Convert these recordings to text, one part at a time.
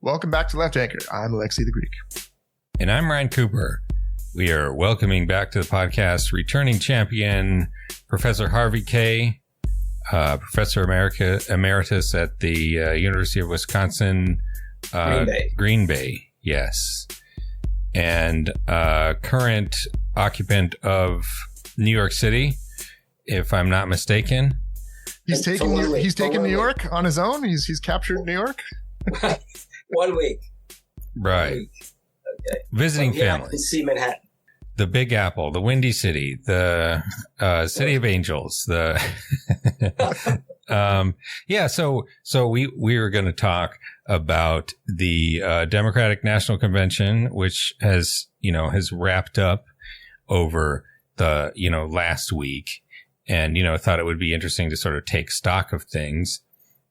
Welcome back to Left Anchor. I'm Alexi the Greek. And I'm Ryan Cooper. We are welcoming back to the podcast returning champion, Professor Harvey Kaye, Professor Emeritus at the University of Wisconsin. Green Bay, yes. And current occupant of New York City, if I'm not mistaken. He's taken New York on his own? He's captured New York? 1 week. Right. 1 week. Okay. Visiting family. I can see Manhattan. The Big Apple, the Windy City, the City of Angels, the So we were going to talk about the Democratic National Convention, which has wrapped up over the last week, and thought it would be interesting to sort of take stock of things.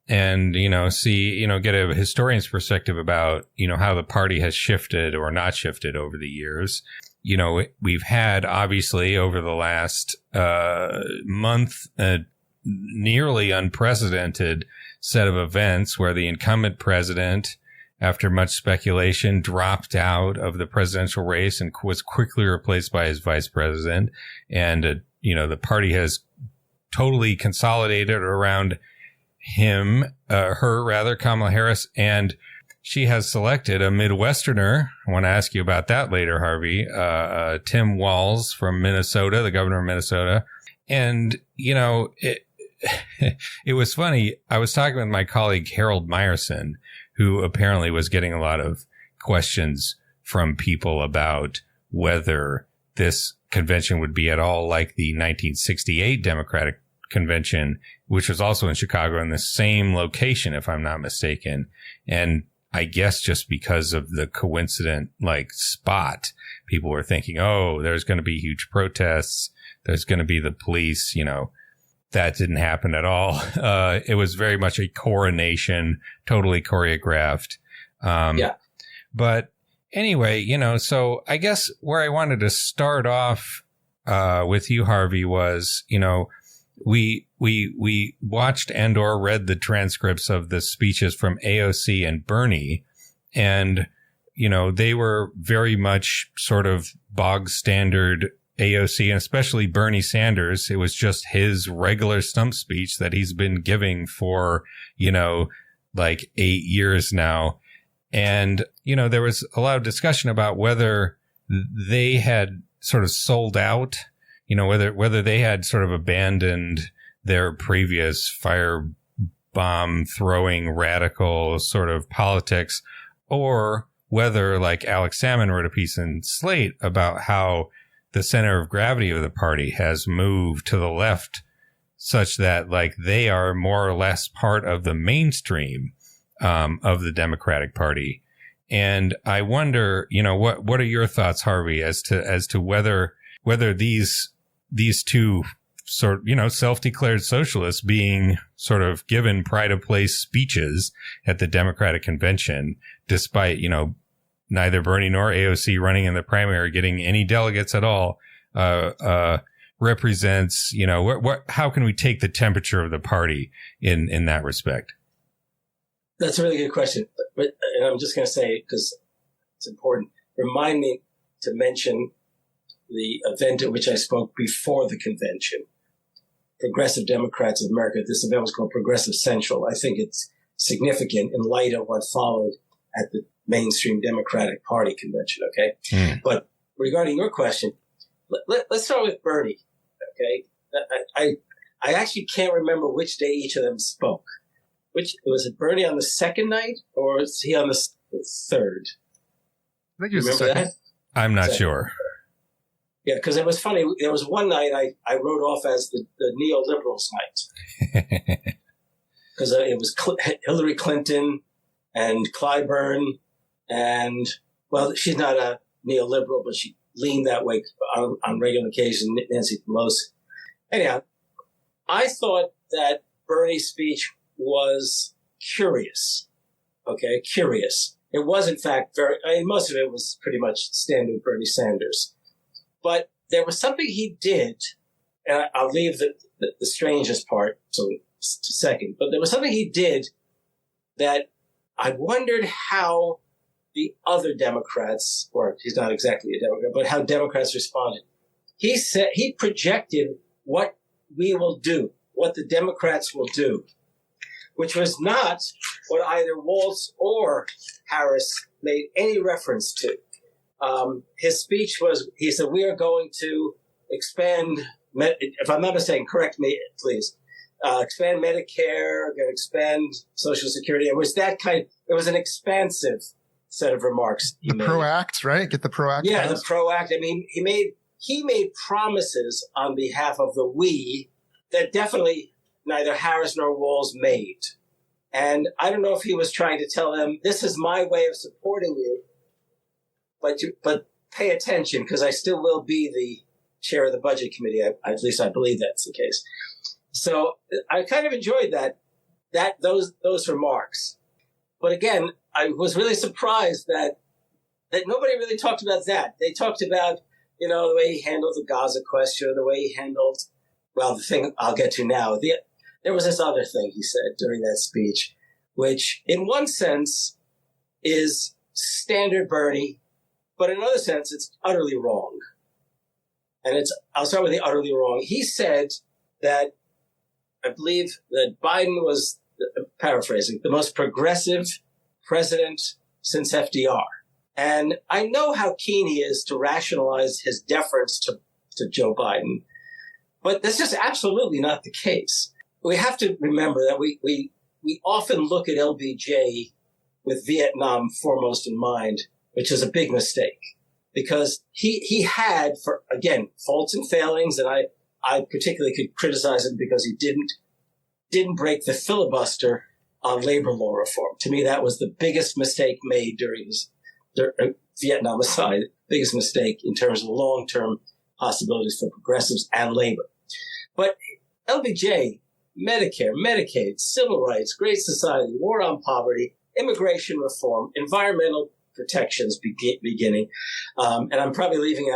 And, see, get a historian's perspective about, how the party has shifted or not shifted over the years. We've had, obviously, over the last month, a nearly unprecedented set of events where the incumbent president, after much speculation, dropped out of the presidential race and was quickly replaced by his vice president. And, the party has totally consolidated around her, Kamala Harris, and she has selected a Midwesterner. I want to ask you about that later, Harvey. Tim Walz from Minnesota, the governor of Minnesota. And, it was funny. I was talking with my colleague, Harold Meyerson, who apparently was getting a lot of questions from people about whether this convention would be at all like the 1968 Democratic Convention, which was also in Chicago in the same location, if I'm not mistaken. And I guess just because of the coincident spot, people were thinking, oh, there's going to be huge protests. There's going to be the police. That didn't happen at all. It was very much a coronation, totally choreographed. But anyway, so I guess where I wanted to start off with you, Harvey, was, we watched and or read the transcripts of the speeches from AOC and Bernie, and, they were very much sort of bog standard AOC, and especially Bernie Sanders. It was just his regular stump speech that he's been giving for, 8 years now. And, there was a lot of discussion about whether they had sort of sold out, whether they had sort of abandoned their previous firebomb throwing radical sort of politics, or whether, like Alex Salmon wrote a piece in Slate about how the center of gravity of the party has moved to the left such that they are more or less part of the mainstream of the Democratic Party. And I wonder, what are your thoughts, Harvey, as to whether these two sort of, self-declared socialists being sort of given pride of place speeches at the Democratic Convention, despite, neither Bernie nor AOC running in the primary, getting any delegates at all, represents, how can we take the temperature of the party in that respect? That's a really good question. But and I'm just going to say, because it's important, remind me to mention the event at which I spoke before the convention. Progressive Democrats of America. This event was called Progressive Central. I think it's significant in light of what followed at the mainstream Democratic Party convention, okay? But regarding your question, let's start with Bernie, okay? I actually can't remember which day each of them spoke. Was it Bernie on the second night, or was he on the third? I think he was Remember the second. that? I'm not sure. Yeah, because it was funny. There was one night I wrote off as the neoliberals night. Because it was Hillary Clinton and Clyburn and, well, she's not a neoliberal, but she leaned that way on regular occasion, Nancy Pelosi. Anyhow, I thought that Bernie's speech was curious. Okay, curious. It was, in fact, most of it was pretty much standard Bernie Sanders. But there was something he did, and I'll leave the strangest part to second, but there was something he did that I wondered how the other Democrats, or he's not exactly a Democrat, but how Democrats responded. He said he projected what we will do, what the Democrats will do, which was not what either Waltz or Harris made any reference to. His speech was, he said, we are going to expand, if I'm not mistaken, correct me, please, expand Medicare, going to expand Social Security. It was that kind, it was an expansive set of remarks. The PRO Act, right? Get the PRO Act. Yeah, the PRO Act. I mean, he made promises on behalf of the we that definitely neither Harris nor Walz made. And I don't know if he was trying to tell them, this is my way of supporting you, but pay attention, because I still will be the chair of the budget committee. At least I believe that's the case. So I kind of enjoyed those remarks. But again, I was really surprised that nobody really talked about that. They talked about, the way he handled the Gaza question, or the way he handled, well, the thing I'll get to now. There was this other thing he said during that speech, which in one sense is standard Bernie, but in another sense, it's utterly wrong. And I'll start with the utterly wrong. He said that, I believe that Biden was, paraphrasing, the most progressive president since FDR. And I know how keen he is to rationalize his deference to Joe Biden, but that's just absolutely not the case. We have to remember that we often look at LBJ with Vietnam foremost in mind, which is a big mistake, because he had, for again, faults and failings, and I particularly could criticize him because he didn't break the filibuster on labor law reform. To me, that was the biggest mistake made during his Vietnam aside, biggest mistake in terms of long-term possibilities for progressives and labor. But LBJ, Medicare, Medicaid, civil rights, Great Society, war on poverty, immigration reform, environmental protections beginning, and I'm probably leaving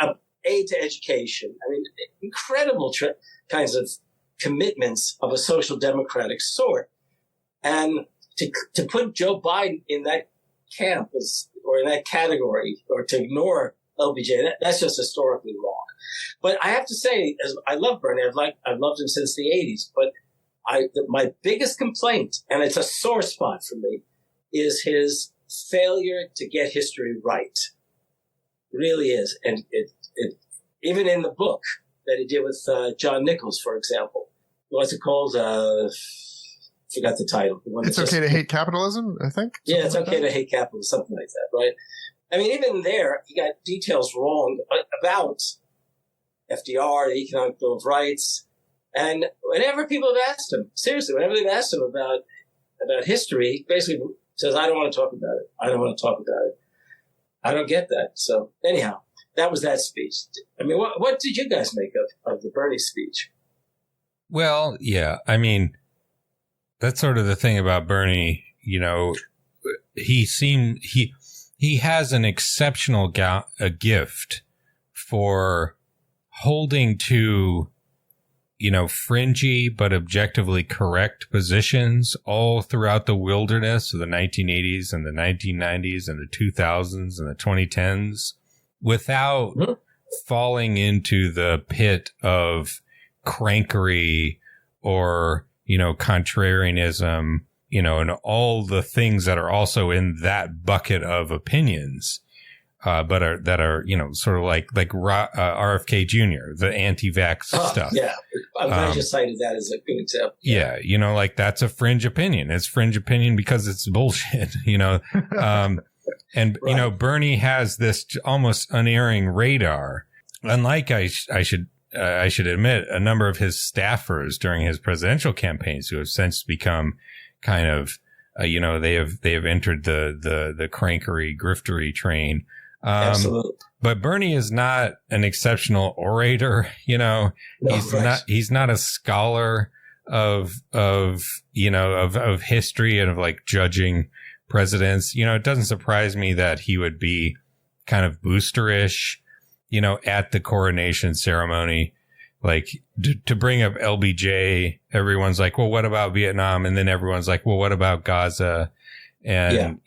out aid to education. I mean, incredible kinds of commitments of a social democratic sort. And to put Joe Biden in that camp or in that category, or to ignore LBJ, that's just historically wrong. But I have to say, as I love Bernie, I've loved him since the 80s, but my biggest complaint, and it's a sore spot for me, is his failure to get history right. It really is. And it even in the book that he did with John Nichols, for example, what's it called? Forgot the title. It's okay to hate capitalism, I think. Yeah, it's okay to hate capitalism, something like that, right? I mean, even there, he got details wrong about FDR, the Economic Bill of Rights. And whenever people have asked him, seriously, whenever they've asked him about history, he basically says, I don't want to talk about it. I don't want to talk about it. I don't get that. So anyhow, that was that speech. I mean, what did you guys make of the Bernie speech? Well, yeah, I mean, that's sort of the thing about Bernie. He has an exceptional gift for holding to, fringy but objectively correct positions all throughout the wilderness of the 1980s and the 1990s and the 2000s and the 2010s without falling into the pit of crankery or, contrarianism, and all the things that are also in that bucket of opinions, but are sort of like RFK Jr., the anti-vax stuff. Yeah, I'm glad you cited that as a good example. Yeah, that's a fringe opinion. It's fringe opinion because it's bullshit. And right. Bernie has this almost unerring radar. Unlike I should admit, a number of his staffers during his presidential campaigns who have since become kind of, they have entered the crankery, griftery train. Absolutely. But Bernie is not an exceptional orator. He's not a scholar of history and of like judging presidents. It doesn't surprise me that he would be kind of boosterish, at the coronation ceremony. Like to bring up LBJ, everyone's like, well, what about Vietnam? And then everyone's like, well, what about Gaza? And,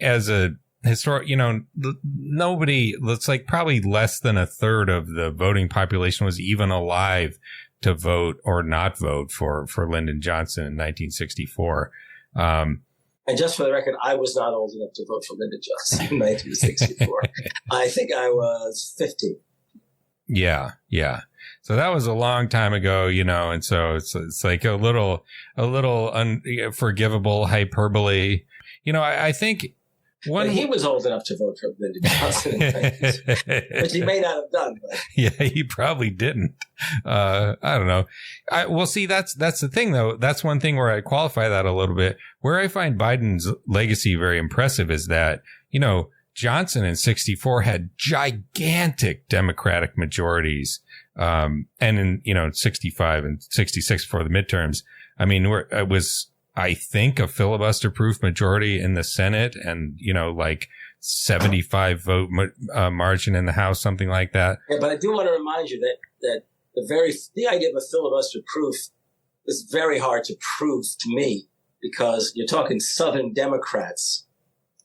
as a historic, nobody, it's like probably less than a third of the voting population was even alive to vote or not vote for Lyndon Johnson in 1964. And just for the record, I was not old enough to vote for Lyndon Johnson in 1964. I think I was 15. Yeah. So that was a long time ago, and so it's like a little unforgivable hyperbole. I think he was old enough to vote for Lyndon Johnson in 1964, which he may not have done. But. Yeah, he probably didn't. I don't know. Well, see, that's the thing, though. That's one thing where I qualify that a little bit. Where I find Biden's legacy very impressive is that, Johnson in 64 had gigantic Democratic majorities. And in, 65 and 66 for the midterms, I mean, it was, I think, a filibuster proof majority in the Senate and, like 75 vote margin in the House, something like that. Yeah, but I do want to remind you that the idea of a filibuster proof is very hard to prove to me because you're talking Southern Democrats,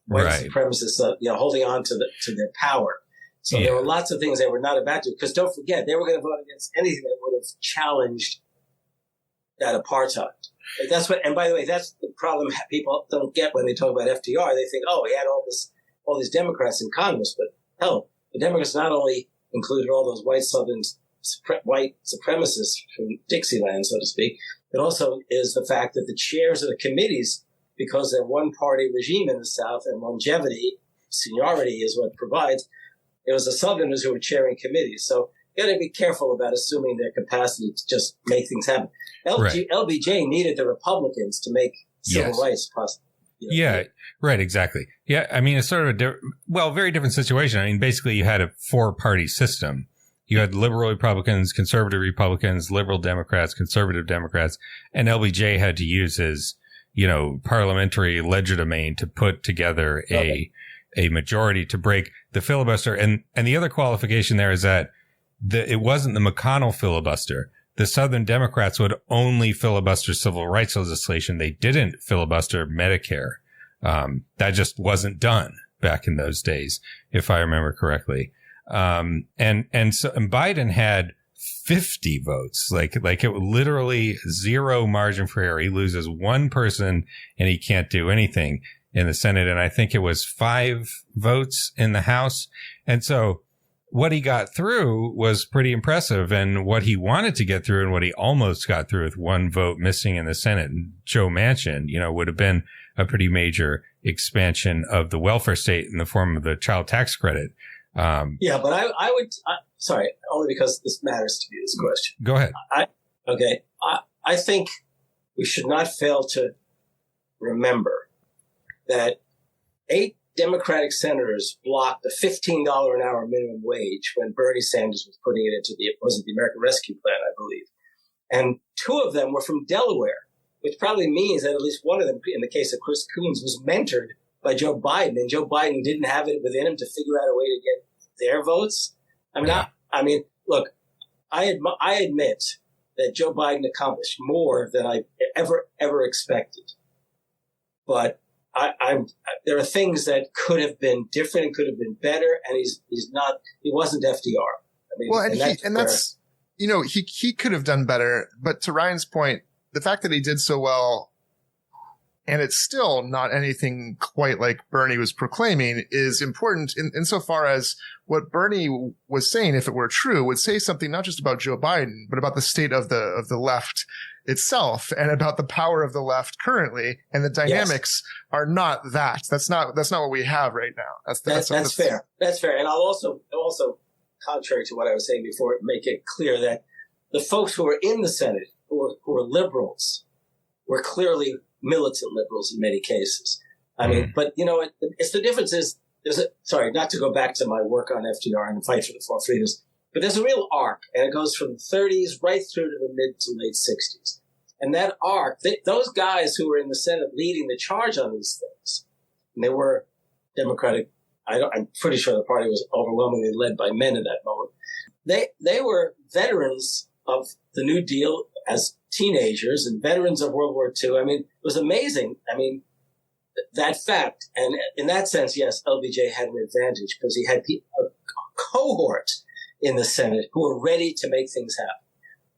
white supremacists, holding on to their power. So there were lots of things they were not about to, because don't forget, they were going to vote against anything that would have challenged that apartheid. And by the way, that's the problem people don't get when they talk about FDR. They think, he had all these Democrats in Congress, but hell, the Democrats not only included all those white Southern white supremacists from Dixieland, so to speak, but also is the fact that the chairs of the committees, because they're one-party regime in the South and longevity, seniority is what provides, it was the Southerners who were chairing committees. So you got to be careful about assuming their capacity to just make things happen. LBJ needed the Republicans to make civil rights possible. Yeah, right, exactly. Yeah, I mean, it's sort of a very different situation. I mean, basically, you had a 4-party system. You had liberal Republicans, conservative Republicans, liberal Democrats, conservative Democrats, and LBJ had to use his, parliamentary legerdemain to put together a majority to break the filibuster. And the other qualification there is that it wasn't the McConnell filibuster. The Southern Democrats would only filibuster civil rights legislation. They didn't filibuster Medicare. That just wasn't done back in those days, if I remember correctly. And Biden had 50 votes, like it literally zero margin for error. He loses one person and he can't do anything in the Senate. And I think it was 5 votes in the House. And so what he got through was pretty impressive. And what he wanted to get through and what he almost got through with 1 vote missing in the Senate, Joe Manchin, would have been a pretty major expansion of the welfare state in the form of the child tax credit. But I would, sorry, only because this matters to me, this question. Go ahead. I think we should not fail to remember that 8 Democratic senators blocked the $15 an hour minimum wage when Bernie Sanders was putting it into the American Rescue Plan, I believe. And 2 of them were from Delaware, which probably means that at least one of them, in the case of Chris Coons, was mentored by Joe Biden, and Joe Biden didn't have it within him to figure out a way to get their votes. Look, I admit that Joe Biden accomplished more than I ever expected, but there are things that could have been different and could have been better, and he wasn't FDR. He could have done better, but to Ryan's point, the fact that he did so well, and it's still not anything quite like Bernie was proclaiming, is important insofar as what Bernie was saying, if it were true, would say something not just about Joe Biden, but about the state of the left itself and about the power of the left currently. And the dynamics are not that. That's not what we have right now. That's fair. That's fair. And I'll also, contrary to what I was saying before, make it clear that the folks who were in the Senate, who were liberals, were clearly militant liberals in many cases. I mean, but it's the difference is sorry, not to go back to my work on FDR and the fight for the 4 freedoms, but there's a real arc, and it goes from the 30s right through to the mid to late 60s. And that arc, those guys who were in the Senate leading the charge on these things, and they were Democratic, I'm pretty sure the party was overwhelmingly led by men at that moment. They were veterans of the New Deal as teenagers and veterans of World War II. I mean, it was amazing. I mean, that fact. And in that sense, yes, LBJ had an advantage because he had a cohort in the Senate who were ready to make things happen.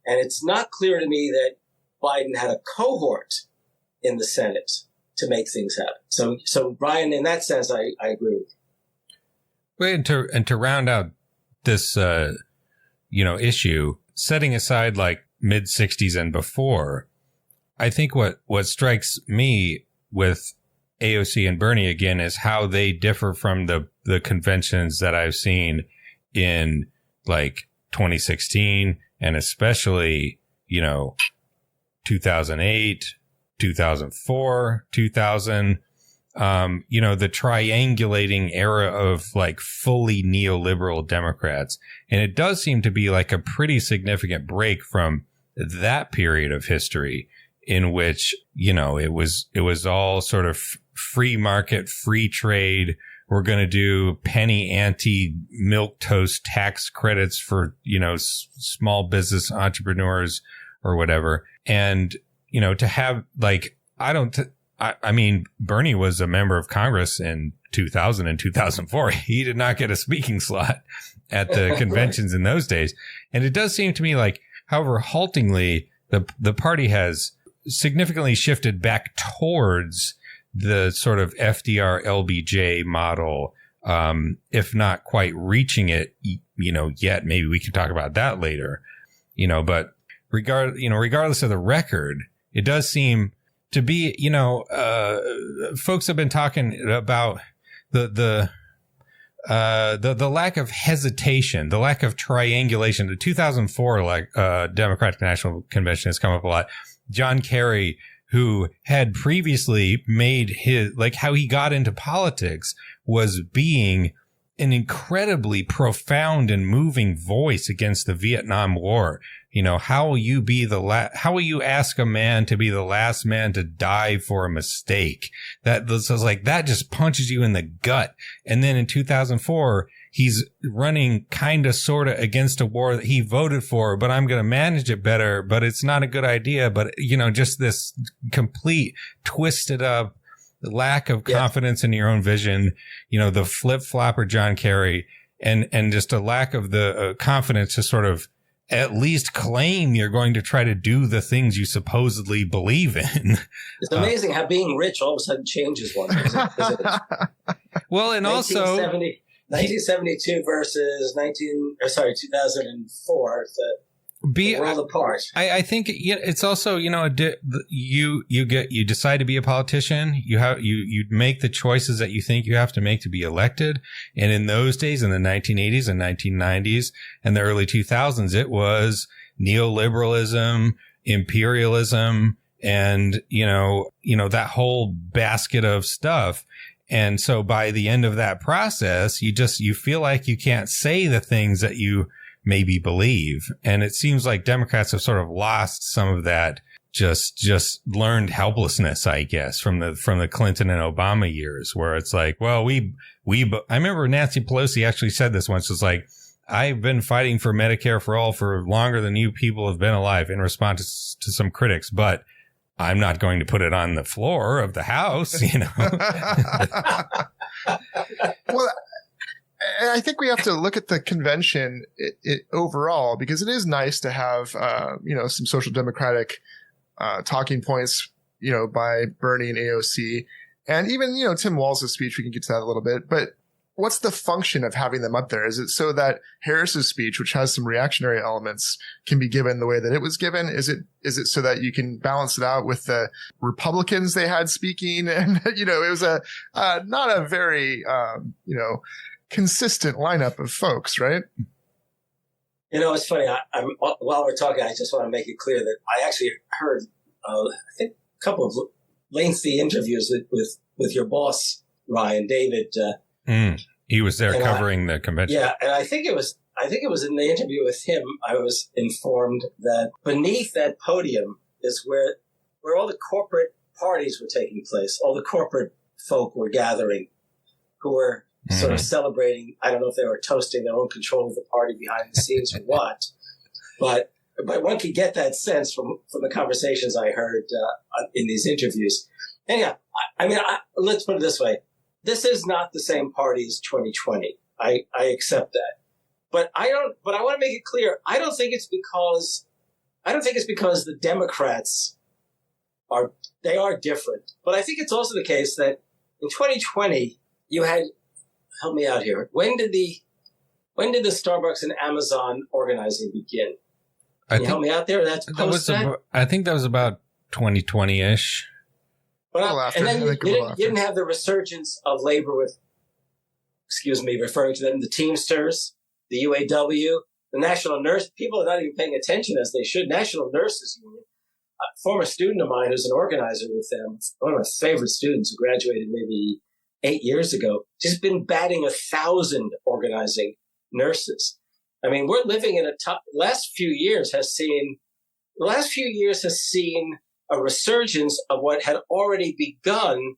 And it's not clear to me that Biden had a cohort in the Senate to make things happen. So Brian, in that sense, I agree with you. Wait, and to round out this, issue, setting aside like mid 60s and before, I think what strikes me with AOC and Bernie again is how they differ from the conventions that I've seen in like 2016 and especially, 2008, 2004, 2000, the triangulating era of like fully neoliberal Democrats. And it does seem to be like a pretty significant break from that period of history in which, it was all sort of free market, free trade. We're going to do penny ante milquetoast tax credits for, small business entrepreneurs or whatever. And, to have like, I mean, Bernie was a member of Congress in 2000 and 2004. He did not get a speaking slot at the conventions in those days. And it does seem to me like, however, haltingly, the party has significantly shifted back towards the sort of FDR LBJ model, if not quite reaching it, yet. Maybe we can talk about that later, but regardless of the record, it does seem to be, folks have been talking about the lack of hesitation, the lack of triangulation. The 2004 Democratic National Convention has come up a lot. John Kerry, who had previously made his, like how he got into politics was being an incredibly profound and moving voice against the Vietnam War. How will you ask a man to be the last man to die for a mistake? That was like, that just punches you in the gut. And then in 2004, he's running kind of sort of against a war that he voted for, but I'm going to manage it better, but it's not a good idea. But, just this complete twisted up lack of confidence in your own vision, the flip flopper John Kerry and just a lack of the confidence to sort of at least claim you're going to try to do the things you supposedly believe in. It's amazing how being rich all of a sudden changes one. Well, and also 1972 versus 2004. The world apart. I think it's also, you decide to be a politician. You make the choices that you think you have to make to be elected. And in those days, in the 1980s and 1990s and the early 2000s, it was neoliberalism, imperialism, and, that whole basket of stuff. And so by the end of that process, you feel like you can't say the things that you maybe believe. And it seems like Democrats have sort of lost some of that just learned helplessness, I guess, from the Clinton and Obama years, where it's like, well, I remember Nancy Pelosi actually said this once. It's like, I've been fighting for Medicare for all for longer than you people have been alive, in response to some critics, but I'm not going to put it on the floor of the House, Well, I think we have to look at the convention overall, because it is nice to have, some social democratic talking points, by Bernie and AOC, and even, Tim Walz's speech. We can get to that a little bit, but what's the function of having them up there? Is it so that Harris's speech, which has some reactionary elements, can be given the way that it was given? Is it so that you can balance it out with the Republicans they had speaking? And, it was not a very, consistent lineup of folks, right? It's funny. While we're talking, I just want to make it clear that I actually heard, I think, a couple of lengthy interviews with your boss, Ryan David. He was there covering the convention. Yeah, and I think it was in the interview with him, I was informed that beneath that podium is where all the corporate parties were taking place. All the corporate folk were gathering, who were sort of celebrating. I don't know if they were toasting their own control of the party behind the scenes or what, but but one could get that sense from the conversations I heard in these interviews. Anyhow, let's put it this way. This is not the same party as 2020. I accept that. But I want to make it clear. I don't think it's because the Democrats are different. But I think it's also the case that in 2020 you had, help me out here. When did the Starbucks and Amazon organizing begin? Can you help me out there? I think that was about 2020-ish. And then you didn't have the resurgence of labor referring to them, the Teamsters, the UAW, the National Nurse. People are not even paying attention as they should. National Nurses Union. A former student of mine who's an organizer with them, one of my favorite students who graduated maybe 8 years ago, she's been batting 1,000 organizing nurses. I mean, we're living in the last few years has seen a resurgence of what had already begun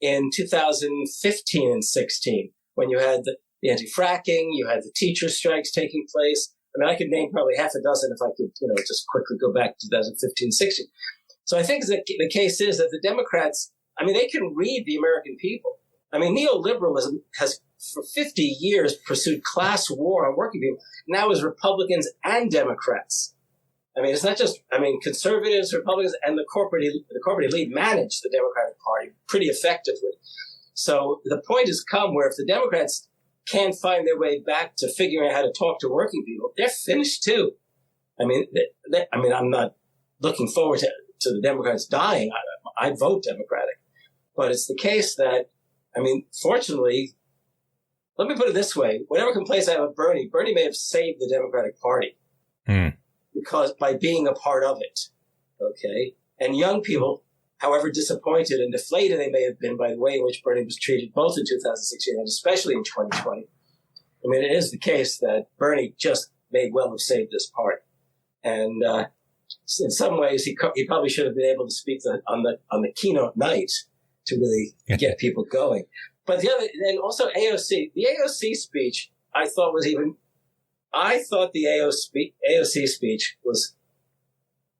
in 2015 and 16, when you had the anti-fracking, you had the teacher strikes taking place. I mean, I could name probably half a dozen if I could, just quickly go back to 2015, 16. So I think that the case is that the Democrats, I mean, they can read the American people. I mean, neoliberalism has for 50 years pursued class war on working people. Now as Republicans and Democrats. I mean, it's not just, conservatives, Republicans, and the corporate elite manage the Democratic Party pretty effectively. So the point has come where if the Democrats can't find their way back to figuring out how to talk to working people, they're finished too. I mean, I'm not looking forward to the Democrats dying. I'd vote Democratic. But it's the case that, fortunately, let me put it this way. Whatever complaints I have of Bernie may have saved the Democratic Party. Because by being a part of it, okay? And young people, however disappointed and deflated they may have been by the way in which Bernie was treated both in 2016 and especially in 2020, it is the case that Bernie just may well have saved this party. And in some ways, he probably should have been able to speak on the keynote night to really get people going. But and also AOC, the AOC speech, I thought the AOC speech was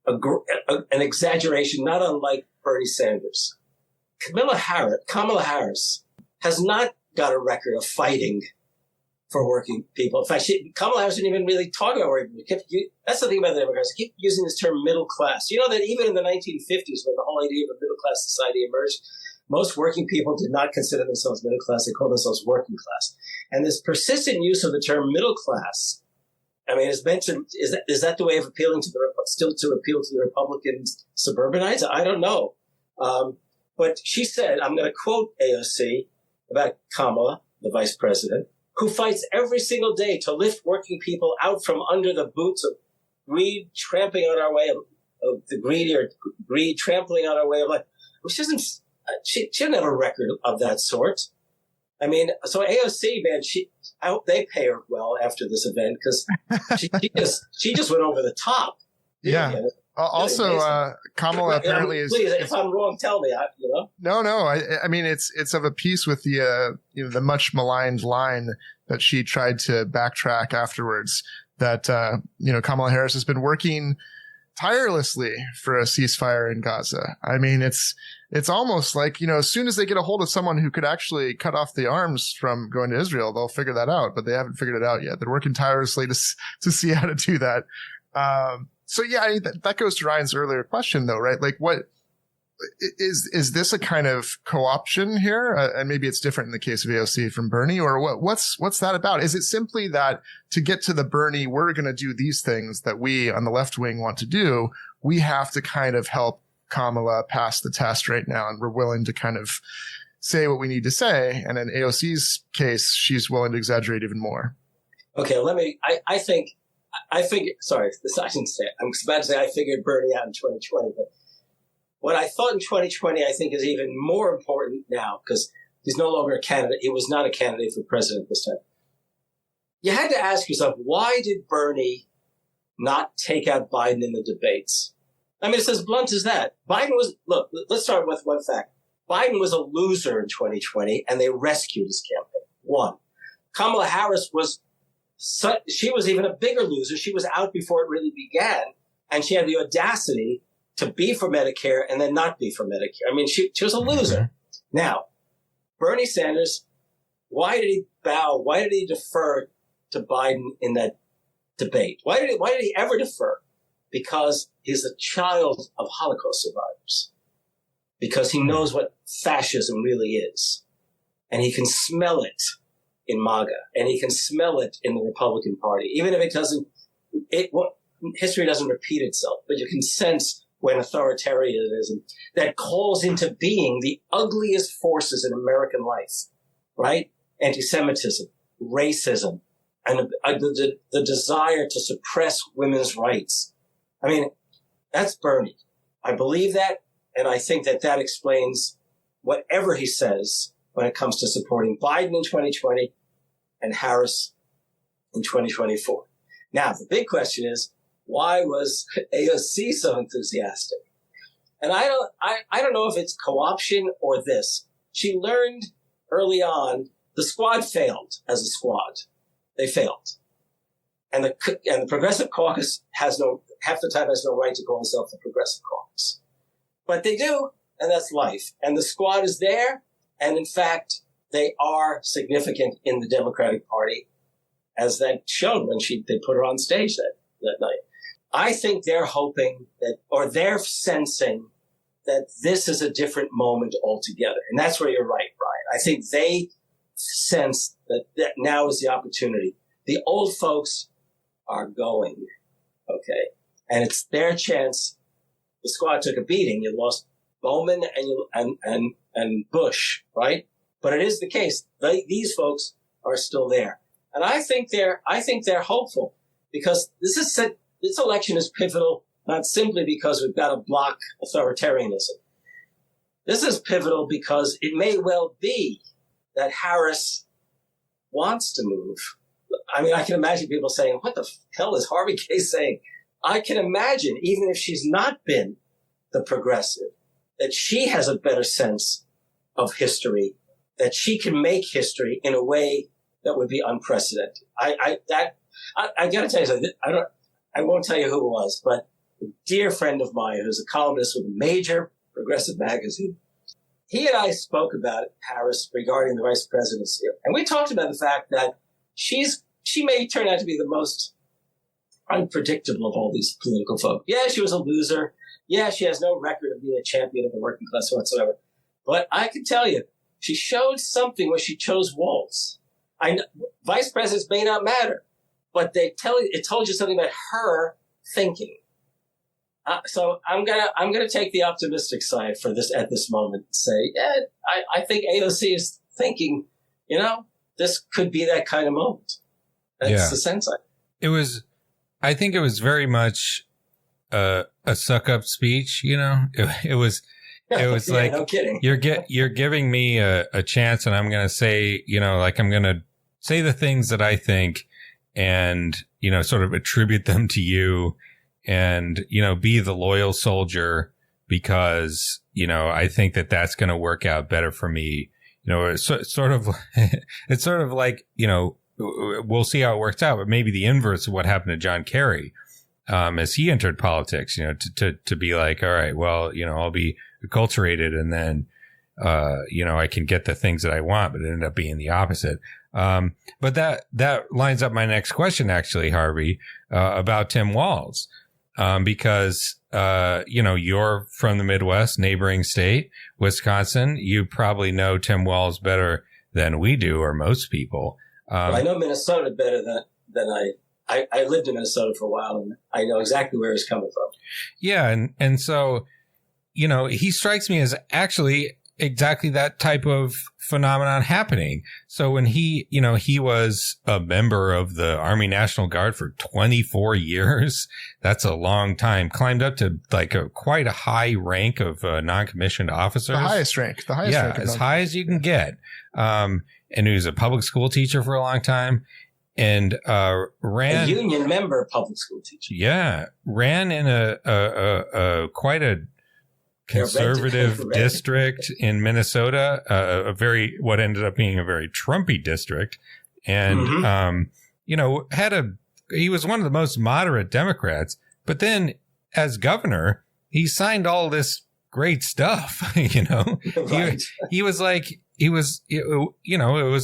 an exaggeration, not unlike Bernie Sanders. Kamala Harris has not got a record of fighting for working people. In fact, Kamala Harris didn't even really talk about working people. That's the thing about the Democrats. They keep using this term middle class. You know that even in the 1950s, when the whole idea of a middle class society emerged, most working people did not consider themselves middle class. They called themselves working class. And this persistent use of the term middle class, is that the way of appealing to appeal to the Republican suburbanites? I don't know. But she said, I'm going to quote AOC about Kamala, the vice president, who fights every single day to lift working people out from under the boots of greed, trampling on our way of the greed, trampling on our way of life. Which isn't, she doesn't have a record of that sort. So AOC, man, I hope they pay her well after this event because she just went over the top. Yeah. Also, Kamala apparently is. Please, if I'm wrong, tell me. No. It's of a piece with the the much maligned line that she tried to backtrack afterwards. That Kamala Harris has been working tirelessly for a ceasefire in Gaza. It's almost like, as soon as they get a hold of someone who could actually cut off the arms from going to Israel, they'll figure that out, but they haven't figured it out yet. They're working tirelessly to see how to do that. That goes to Ryan's earlier question though, right? Like what is this a kind of co-option here? And maybe it's different in the case of AOC from Bernie, or what's that about? Is it simply that to get to the Bernie, we're going to do these things that we on the left wing want to do. We have to kind of help Kamala pass the test right now. And we're willing to kind of say what we need to say. And in AOC's case, she's willing to exaggerate even more. Okay. I figured, sorry, I shouldn't say it. I'm about to say I figured Bernie out in 2020, but what I thought in 2020, I think is even more important now because he's no longer a candidate. He was not a candidate for president this time. You had to ask yourself, why did Bernie not take out Biden in the debates? It's as blunt as that. Let's start with one fact. Biden was a loser in 2020 and they rescued his campaign. One. Kamala Harris she was even a bigger loser. She was out before it really began. And she had the audacity to be for Medicare and then not be for Medicare. I mean, she was a loser. Now, Bernie Sanders, why did he bow? Why did he defer to Biden in that debate? Why did he ever defer? Because he's a child of Holocaust survivors. Because he knows what fascism really is. And he can smell it in MAGA. And he can smell it in the Republican Party. Even if history doesn't repeat itself, but you can sense when authoritarianism that calls into being the ugliest forces in American life, right? Anti-Semitism, racism, and the desire to suppress women's rights. I mean, that's Bernie. I believe that, and I think that explains whatever he says when it comes to supporting Biden in 2020 and Harris in 2024. Now, the big question is, why was AOC so enthusiastic? And I don't know if it's co-option or this. She learned early on the squad failed as a squad. They failed. And the Progressive Caucus half the time has no right to call itself the Progressive Caucus. But they do, and that's life. And the squad is there, and in fact, they are significant in the Democratic Party, as that showed when they put her on stage that night. I think they're hoping or they're sensing that this is a different moment altogether. And that's where you're right, Brian. I think they sense that now is the opportunity. The old folks are going, okay? And it's their chance. The squad took a beating. You lost Bowman and Bush, right? But it is the case. These folks are still there. And I think they're hopeful because this election is pivotal, not simply because we've got to block authoritarianism. This is pivotal because it may well be that Harris wants to move. I mean, I can imagine people saying, what the hell is Harvey Kaye saying? I can imagine, even if she's not been the progressive, that she has a better sense of history, that she can make history in a way that would be unprecedented. I got to tell you something. I won't tell you who it was, but a dear friend of mine who's a columnist with a major progressive magazine, he and I spoke about Harris regarding the vice presidency. And we talked about the fact that she may turn out to be the most unpredictable of all these political folk. Yeah, she was a loser. Yeah, she has no record of being a champion of the working class whatsoever. But I can tell you, she showed something when she chose Walz. Vice presidents may not matter, but it told you something about her thinking. So I'm gonna take the optimistic side for this at this moment and say, yeah, I think AOC is thinking, this could be that kind of moment. That's the sense I think it was very much a suck up speech. It was like, no kidding. You're giving me a chance, and I'm gonna say, I'm gonna say the things that I think, and sort of attribute them to you. And, be the loyal soldier because, I think that that's going to work out better for me. It's sort of like, we'll see how it works out, but maybe the inverse of what happened to John Kerry, as he entered politics, to be like, all right, well, I'll be acculturated and then, I can get the things that I want, but it ended up being the opposite. But that lines up my next question, actually, Harvey, about Tim Walz. Because, you're from the Midwest, neighboring state, Wisconsin. You probably know Tim Walz better than we do, or most people. Well, I know Minnesota better than I lived in Minnesota for a while, and I know exactly where he's coming from. Yeah. And so, he strikes me as actually exactly that type of phenomenon happening. So when he was a member of the Army National Guard for 24 years, that's a long time, climbed up to quite a high rank of non-commissioned officers. The highest rank. As high as you can get. And he was a public school teacher for a long time and, ran a union member public school teacher. Yeah. Ran in a quite a conservative district in Minnesota, what ended up being a very Trumpy district. And, he was one of the most moderate Democrats, but then as governor, he signed all this great stuff, Right. He was like, it was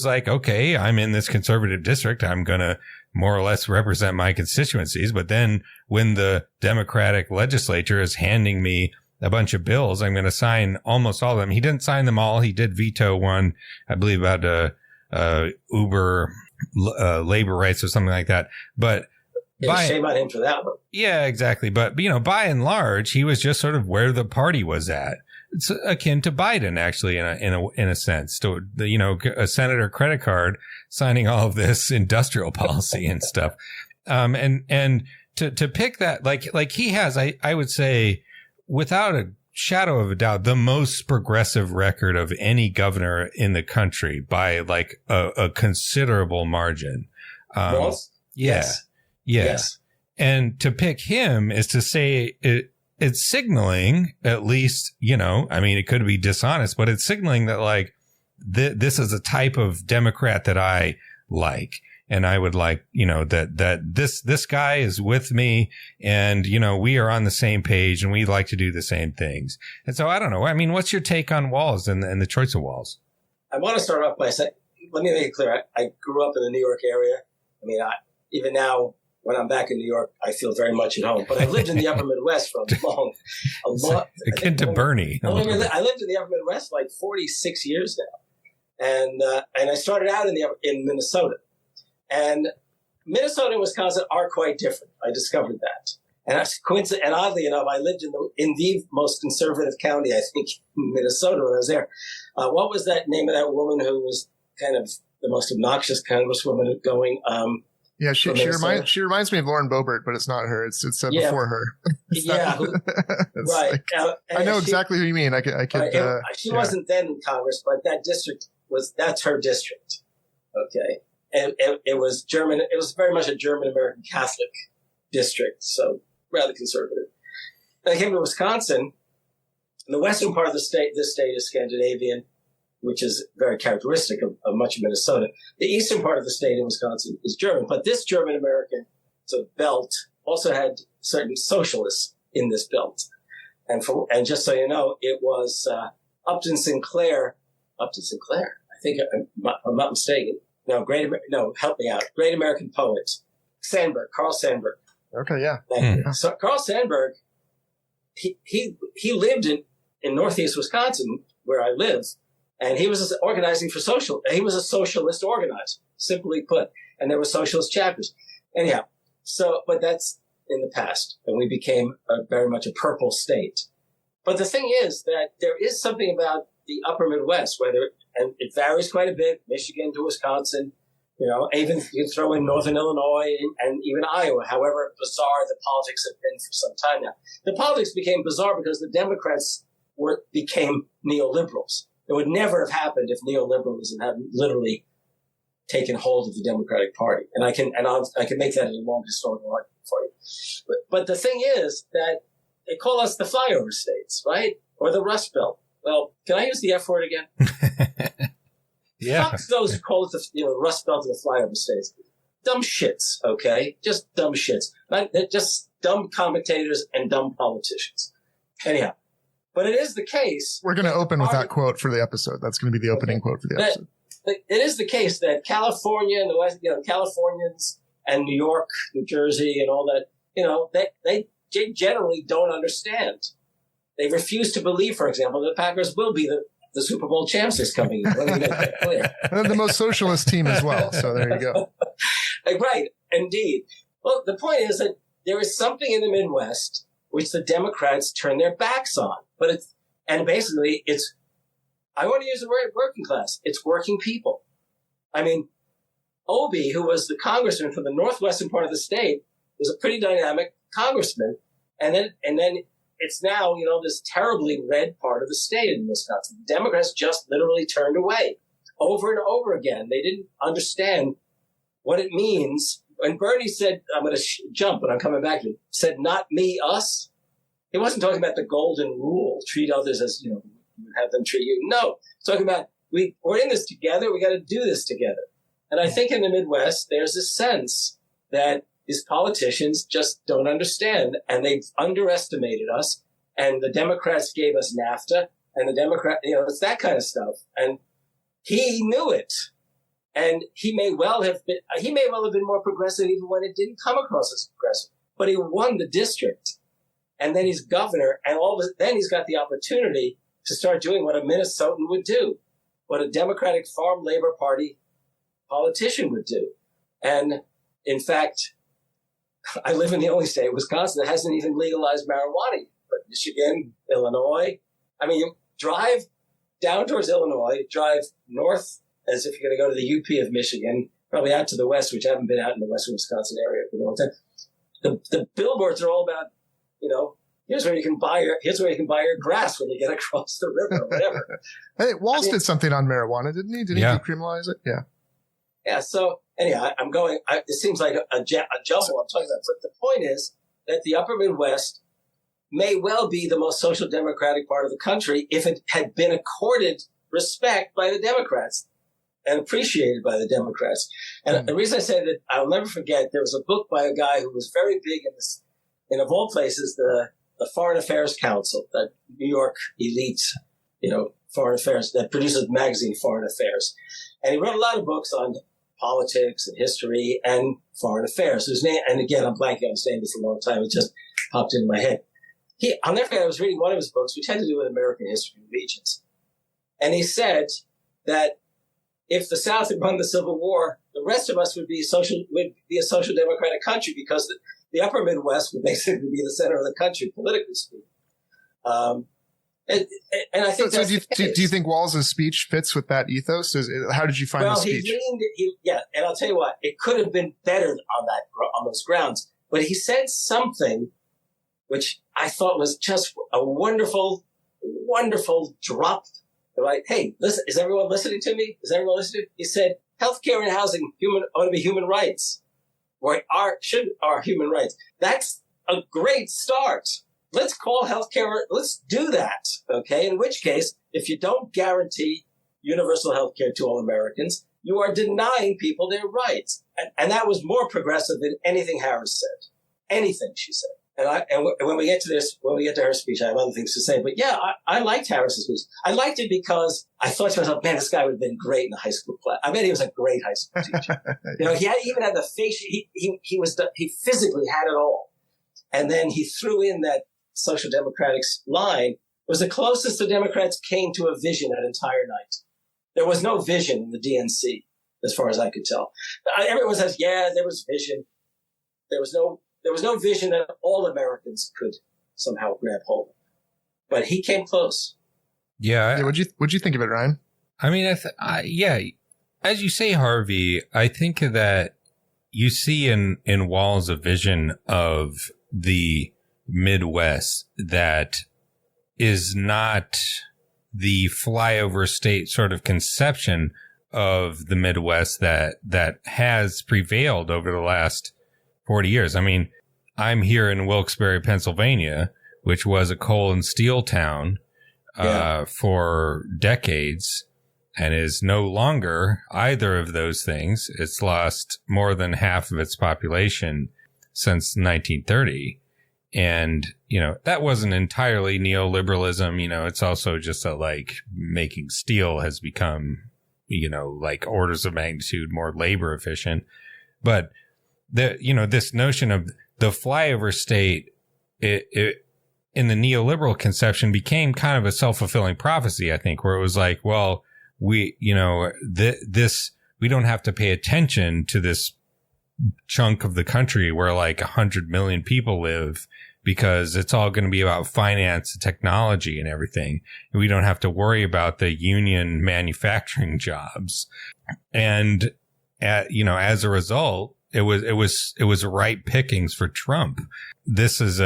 like, okay, I'm in this conservative district. I'm going to more or less represent my constituencies. But then when the Democratic legislature is handing me a bunch of bills, I'm going to sign almost all of them. He didn't sign them all. He did veto one, I believe, about Uber labor rights or something like that. But shame on him for that one. Yeah, exactly. But, by and large, he was just sort of where the party was at. It's akin to Biden, actually, in a sense. To, a senator credit card signing all of this industrial policy and stuff. And to pick that, like he has, I would say, without a shadow of a doubt, the most progressive record of any governor in the country by like a considerable margin. Yes. Yeah. Yes. And to pick him is to say it's signaling, at least, it could be dishonest, but it's signaling that like this is a type of Democrat that I like. And I would like, that this guy is with me and, we are on the same page and we like to do the same things. And so I don't know. I mean, what's your take on Walz and the choice of Walz? I want to start off by saying, let me make it clear. I grew up in the New York area. I mean, even now, when I'm back in New York, I feel very much at home. But I lived in the upper Midwest for a long akin to Bernie. I lived in the upper Midwest like 46 years now. And I started out in Minnesota. And Minnesota and Wisconsin are quite different. I discovered that. And oddly enough, I lived in the most conservative county, I think, in Minnesota when I was there. What was that name of that woman who was kind of the most obnoxious congresswoman going? Yeah, she reminds me of Lauren Boebert, but it's not her. It's said before her. Right. I know exactly who you mean. She wasn't then in Congress, but that district that's her district. Okay. And it was German. It was very much a German American Catholic district, so rather conservative. And I came to Wisconsin. In the western part of the state, this state is Scandinavian, which is very characteristic of much of Minnesota. The eastern part of the state in Wisconsin is German, but this German American belt also had certain socialists in this belt. And just so you know, it was Upton Sinclair. I think I'm not mistaken. No, help me out. Great American poet. Carl Sandburg. Okay, yeah. So Carl Sandburg, he lived in northeast Wisconsin, where I live, and he was organizing for he was a socialist organizer, simply put, and there were socialist chapters. Anyhow, but that's in the past, and we became very much a purple state. But the thing is that there is something about the upper Midwest, and it varies quite a bit, Michigan to Wisconsin, even you can throw in northern Illinois and even Iowa, however bizarre the politics have been for some time now. The politics became bizarre because the Democrats became neoliberals. It would never have happened if neoliberalism hadn't literally taken hold of the Democratic Party. And I can make that a long historical argument for you. But the thing is that they call us the flyover states, right? Or the Rust Belt. Well, can I use the F word again? Yeah. Fuck those who call it the Rust Belt or the flyover states. Dumb shits, okay? Just dumb shits. They're just dumb commentators and dumb politicians. Anyhow, but it is the case. We're going to open with that quote for the episode. That's going to be the opening quote for the episode. It is the case that California and the West, Californians and New York, New Jersey, and all that, they generally don't understand. They refuse to believe, for example, that the Packers will be the Super Bowl champs this coming year. Let me make that clear. And the most socialist team as well. So there you go. Right, indeed. Well, the point is that there is something in the Midwest which the Democrats turn their backs on. Basically, I want to use the word working class. It's working people. I mean, Obie, who was the congressman from the northwestern part of the state, was a pretty dynamic congressman. And then it's now, this terribly red part of the state in Wisconsin. The Democrats just literally turned away over and over again. They didn't understand what it means. When Bernie said, I'm going to jump, but I'm coming back to it, said, not me, us. He wasn't talking about the golden rule, treat others as, have them treat you. No, he's talking about we're in this together. We got to do this together. And I think in the Midwest, there's a sense that these politicians just don't understand, and they've underestimated us. And the Democrats gave us NAFTA, and the Democrat, it's that kind of stuff. And he knew it, and he may well have been more progressive even when it didn't come across as progressive. But he won the district, and then he's governor, and then he's got the opportunity to start doing what a Minnesotan would do, what a Democratic Farm Labor Party politician would do. And in fact, I live in the only state, Wisconsin, that hasn't even legalized marijuana. But Michigan, Illinois, I mean, you drive down towards Illinois, drive north as if you're going to go to the UP of Michigan, probably out to the west, which I haven't been out in the western Wisconsin area for a long time. The billboards are all about, here's where you can buy your grass when you get across the river or whatever. Hey, Walz did something on marijuana, didn't he? Did he decriminalize it? Yeah. Yeah. So anyhow, it seems like a jumble I'm talking about. But the point is that the upper Midwest may well be the most social democratic part of the country if it had been accorded respect by the Democrats and appreciated by the Democrats. And the reason I say that, I'll never forget, there was a book by a guy who was very big in this, and of all places, the Foreign Affairs Council, that New York elite, foreign affairs, that produces the magazine Foreign Affairs. And he wrote a lot of books on politics and history and foreign affairs. His name, and again, I'm blanking on his name for a long time. It just popped into my head. I'll never forget, I was reading one of his books, which had to do with American history and regions. And he said that if the South had won the Civil War, the rest of us would be a social democratic country, because the upper Midwest would basically be the center of the country, politically speaking. And I think so. Do you think Walz's speech fits with that ethos? How did you find the speech? And I'll tell you what, it could have been better on those grounds. But he said something which I thought was just a wonderful, wonderful drop. Right? Hey, listen, is everyone listening to me? Is everyone listening? He said, healthcare and housing ought to be human rights, or are human rights. That's a great start. Let's call healthcare. Let's do that. Okay. In which case, if you don't guarantee universal healthcare to all Americans, you are denying people their rights. And that was more progressive than anything Harris said. Anything she said. And when we get to her speech, I have other things to say. But yeah, I liked Harris's speech. I liked it because I thought to myself, man, this guy would have been great in the high school class. I bet he was a great high school teacher. He even had the face. He physically had it all. And then he threw in that social democratic line. It was the closest the Democrats came to a vision that entire night. There was no vision in the DNC, as far as I could tell. Everyone says, yeah, there was vision. There was no vision that all Americans could somehow grab hold of. But he came close. Yeah. What'd you think of it, Ryan? I mean, as you say, Harvey, I think that you see in Walz a vision of the Midwest that is not the flyover state sort of conception of the Midwest that has prevailed over the last 40 years. I mean, I'm here in Wilkes-Barre, Pennsylvania, which was a coal and steel town for decades and is no longer either of those things. It's lost more than half of its population since 1930. And, that wasn't entirely neoliberalism. It's also just that making steel has become, orders of magnitude more labor efficient. But this notion of the flyover state, it in the neoliberal conception became kind of a self-fulfilling prophecy, I think, where it was like, well, we don't have to pay attention to this chunk of the country where 100 million people live, because it's all going to be about finance and technology and everything. And we don't have to worry about the union manufacturing jobs. And, as a result, it was ripe pickings for Trump. This is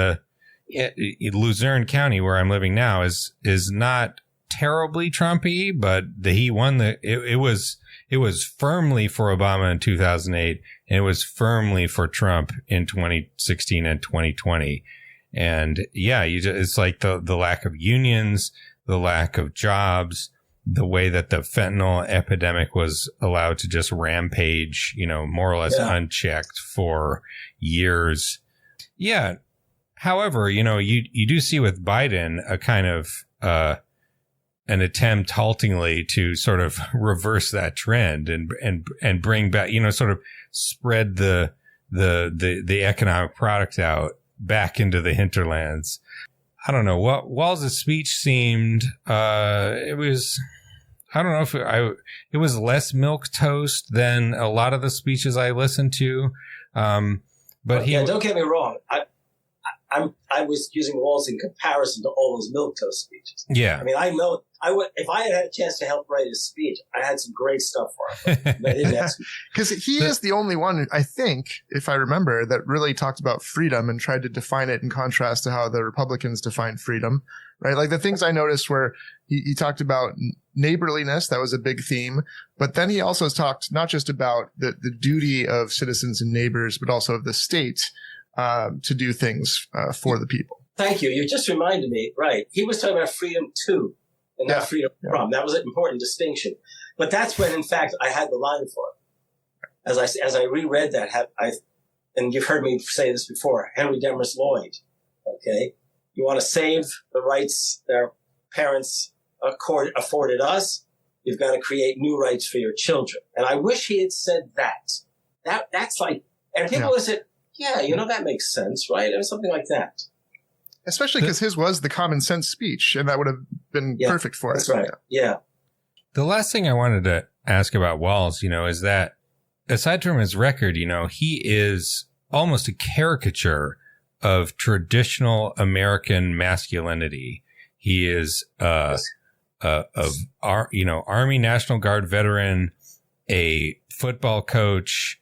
Luzerne County, where I'm living now, is not terribly Trumpy, but he won it was firmly for Obama in 2008, and it was firmly for Trump in 2016 and 2020. And it's like the lack of unions, the lack of jobs, the way that the fentanyl epidemic was allowed to just rampage, more or less unchecked for years. Yeah. However, you do see with Biden a kind of an attempt haltingly to sort of reverse that trend and bring back, sort of spread the economic product out back into the hinterlands. I don't know what Walls' speech seemed, it was less milquetoast than a lot of the speeches I listened to. But don't get me wrong. I was using Walls in comparison to all those milquetoast speeches. Yeah. I mean, I know if I had a chance to help write his speech, I had some great stuff for him. Because he is the only one, I think, if I remember, that really talked about freedom and tried to define it in contrast to how the Republicans define freedom, right? Like the things I noticed were he talked about neighborliness. That was a big theme. But then he also talked not just about the duty of citizens and neighbors, but also of the state to do things for the people. Thank you. You just reminded me, right. He was talking about freedom too, and not freedom from. That was an important distinction. But that's when, in fact, I had the line for it. As I reread that, and you've heard me say this before, Henry Demarest Lloyd, okay? You want to save the rights their parents afforded us, you've got to create new rights for your children. And I wish he had said that. That's like, and people would have said, yeah, that makes sense, right? Or something like that. Especially because his was the common sense speech, and that would have been perfect for it. That's right. Yeah. The last thing I wanted to ask about Walls, is that aside from his record, he is almost a caricature of traditional American masculinity. He is Army National Guard veteran, a football coach,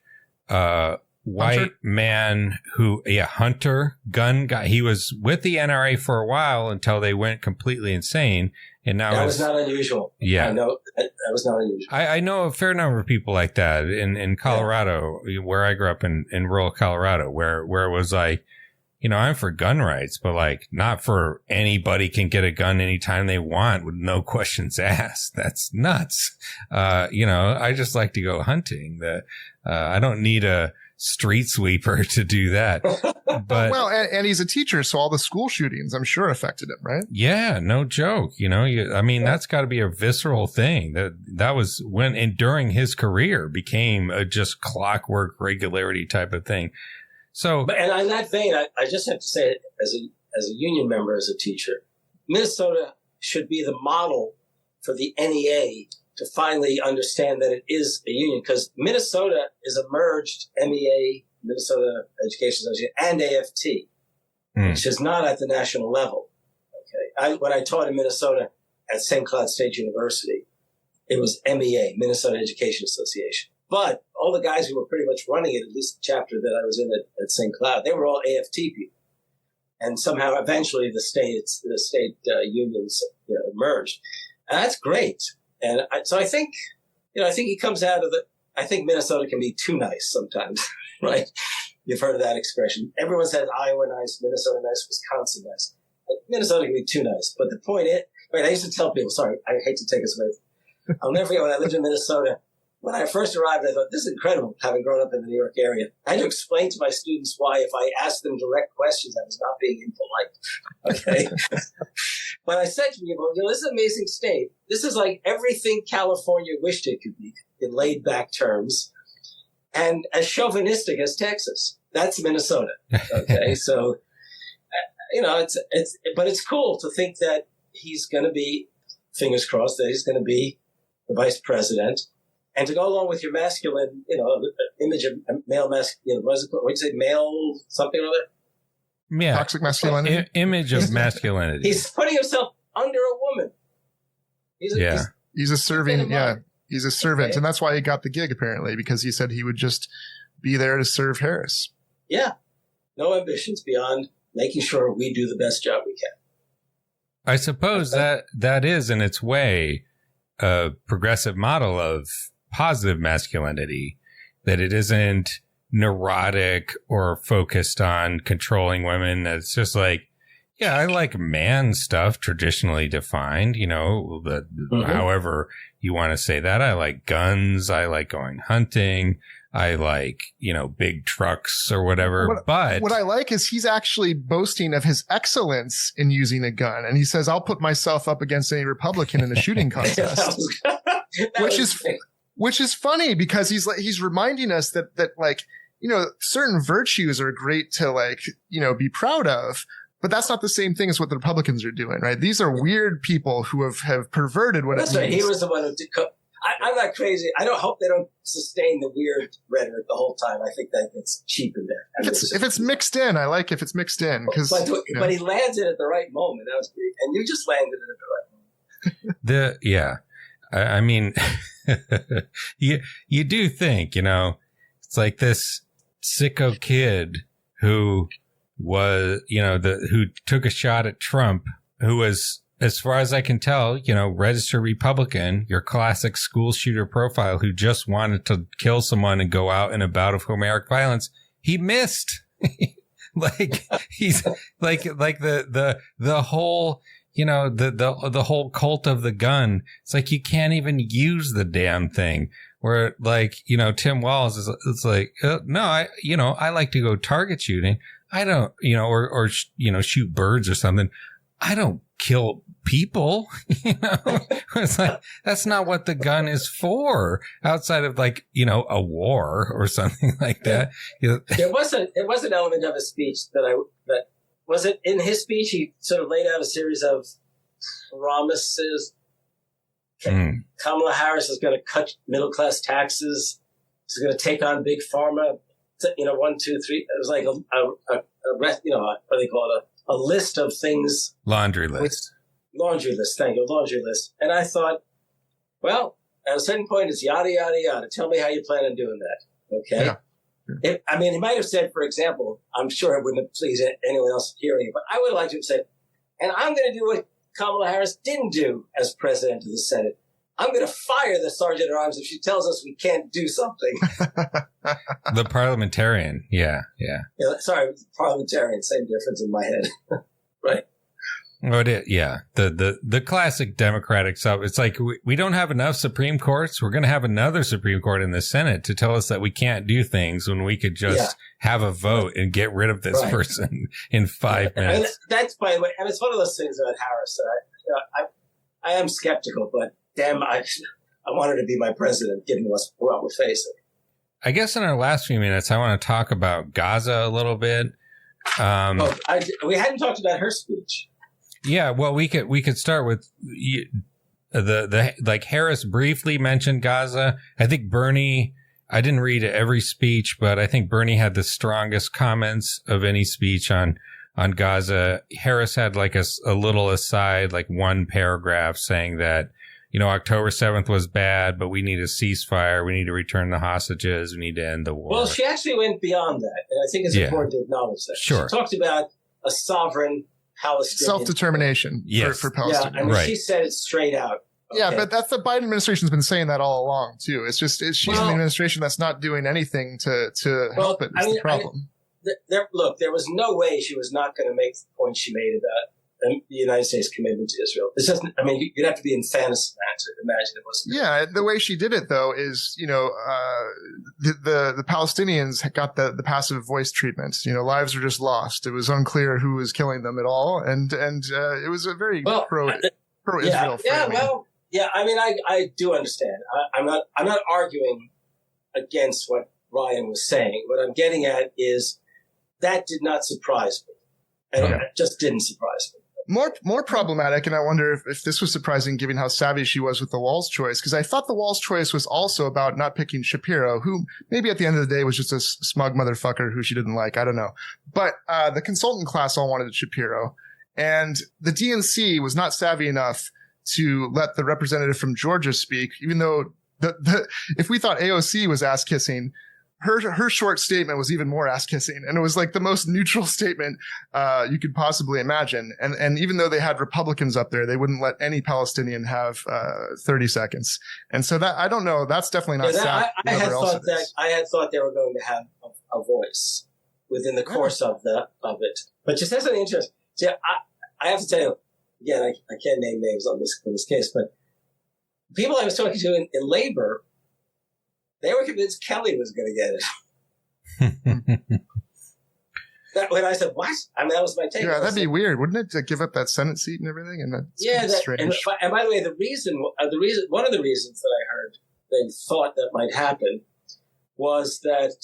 white man hunter, gun guy. He was with the NRA for a while until they went completely insane. And now that was not unusual. Yeah. I know that was not unusual. I know a fair number of people like that in Colorado, where I grew up in rural Colorado, where it was like, I'm for gun rights, but like not for anybody can get a gun anytime they want with no questions asked. That's nuts. I just like to go hunting. I don't need a street sweeper to do that. But well, and he's a teacher, so all the school shootings, I'm sure, affected him, right? Yeah, no joke. That's got to be a visceral thing. That was when during his career became a just clockwork regularity type of thing. So, and in that vein, I just have to say, as a union member, as a teacher, Minnesota should be the model for the NEA to finally understand that it is a union, because Minnesota is a merged MEA, Minnesota Education Association, and AFT, which is not at the national level. Okay, when I taught in Minnesota at St. Cloud State University, it was MEA, Minnesota Education Association. But all the guys who were pretty much running it, at least the chapter that I was in at St. Cloud, they were all AFT people. And somehow, eventually, the state unions merged. And that's great. And so I think he comes out of I think Minnesota can be too nice sometimes, right? You've heard of that expression. Everyone says Iowa nice, Minnesota nice, Wisconsin nice. Minnesota can be too nice. But the point is, right, I used to tell people, sorry, I hate to take us away. I'll never forget when I lived in Minnesota. When I first arrived, I thought, this is incredible, having grown up in the New York area. I had to explain to my students why, if I asked them direct questions, I was not being impolite. Okay? But I said to people, this is an amazing state. This is like everything California wished it could be in laid-back terms, and as chauvinistic as Texas. That's Minnesota. Okay? So, but it's cool to think that he's going to be, fingers crossed, that he's going to be the vice president. And to go along with your masculine, image of male masculine, what would you say, male something or other? Yeah. Toxic masculinity. Image of masculinity. He's putting himself under a woman. He's a serving, he's a servant. Okay. And that's why he got the gig, apparently, because he said he would just be there to serve Harris. Yeah. No ambitions beyond making sure we do the best job we can. I suppose that is, in its way, a progressive model of positive masculinity, that it isn't neurotic or focused on controlling women. It's just like, Yeah, I like man stuff traditionally defined, however you want to say that. I like guns. I like going hunting. I like, big trucks or whatever. But what I like is he's actually boasting of his excellence in using a gun. And he says, I'll put myself up against any Republican in a shooting contest, which is funny because he's reminding us that certain virtues are great to be proud of. But that's not the same thing as what the Republicans are doing, right? These are weird people who have perverted what it means. That's right. He was the one who did. I'm not crazy. I don't hope they don't sustain the weird rhetoric the whole time. I think that gets cheap in there. If it's mixed in, I like if it's mixed in. But he lands it at the right moment. That was great. And you just landed it at the right moment. I mean, you do think, it's like this sicko kid who was, who took a shot at Trump, who was, as far as I can tell, registered Republican, your classic school shooter profile who just wanted to kill someone and go out in a bout of Homeric violence. He missed. He's like the whole, the whole cult of the gun. It's like you can't even use the damn thing. Where Tim Walz it's like, no, I like to go target shooting. I don't, or shoot birds or something. I don't kill people, It's like, that's not what the gun is for outside of a war or something like that. There was an element of his speech that was it in his speech. He sort of laid out a series of promises. Kamala Harris is going to cut middle-class taxes. She's going to take on big pharma. 1, 2, 3. It was like what do they call it? A list of things. Laundry list. Thank you. Laundry list. And I thought, well, at a certain point, it's yada, yada, yada. Tell me how you plan on doing that. Okay. Yeah. He might have said, for example, I'm sure it wouldn't have pleased anyone else hearing it, but I would like to have said, and I'm going to do what Kamala Harris didn't do as president of the Senate. I'm going to fire the sergeant at arms if she tells us we can't do something. The parliamentarian. Yeah. Sorry, parliamentarian. Same difference in my head. Right. Oh, it is. Yeah. The classic Democratic stuff. It's like we don't have enough Supreme Courts. We're going to have another Supreme Court in the Senate to tell us that we can't do things when we could just have a vote and get rid of this person in 5 minutes. And that's, by the way, it's one of those things about Harris that I am skeptical, but damn, I want her to be my president, given what we're facing. I guess in our last few minutes, I want to talk about Gaza a little bit. We hadn't talked about her speech. Yeah, well, we could start with the Harris briefly mentioned Gaza. I think Bernie, I didn't read every speech, but I think Bernie had the strongest comments of any speech on Gaza. Harris had a little aside, one paragraph saying that, October 7th was bad, but we need a ceasefire. We need to return the hostages. We need to end the war. Well, she actually went beyond that. And I think it's important to acknowledge that. Sure. She talked about a sovereign Palestinian self-determination for Palestine. Yeah, she said it straight out. Okay. Yeah, but that's the Biden administration's been saying that all along, too. It's just she's an administration that's not doing anything to help it. It's the problem. There was no way she was not going to make the point she made about the United States commitment to Israel. This doesn't. You'd have to be in fantasy land to imagine it wasn't. Yeah, the way she did it though is, the Palestinians got the passive voice treatment. Lives were just lost. It was unclear who was killing them at all, and it was a very pro-Israel. I do understand. I'm not arguing against what Ryan was saying. What I'm getting at is that did not surprise me. It just didn't surprise me. More problematic, and I wonder if this was surprising given how savvy she was with the Walz choice, because I thought the Walz choice was also about not picking Shapiro, who maybe at the end of the day was just a smug motherfucker who she didn't like. I don't know. But the consultant class all wanted Shapiro, and the DNC was not savvy enough to let the representative from Georgia speak, even though if we thought AOC was ass-kissing, her short statement was even more ass-kissing, and it was the most neutral statement you could possibly imagine. And even though they had Republicans up there, they wouldn't let any Palestinian have 30 seconds. And so that, I don't know, that's definitely not sad. I had thought they were going to have a voice within the course of it. But just as an interest, See, I have to tell you, again, I can't name names on this case, but people I was talking to in labor, they were convinced Kelly was going to get it. When I said, what? I mean, that was my take. Yeah, that'd be weird, wouldn't it, to give up that Senate seat and everything? And that's strange. And by the way, one of the reasons that I heard they thought that might happen was that,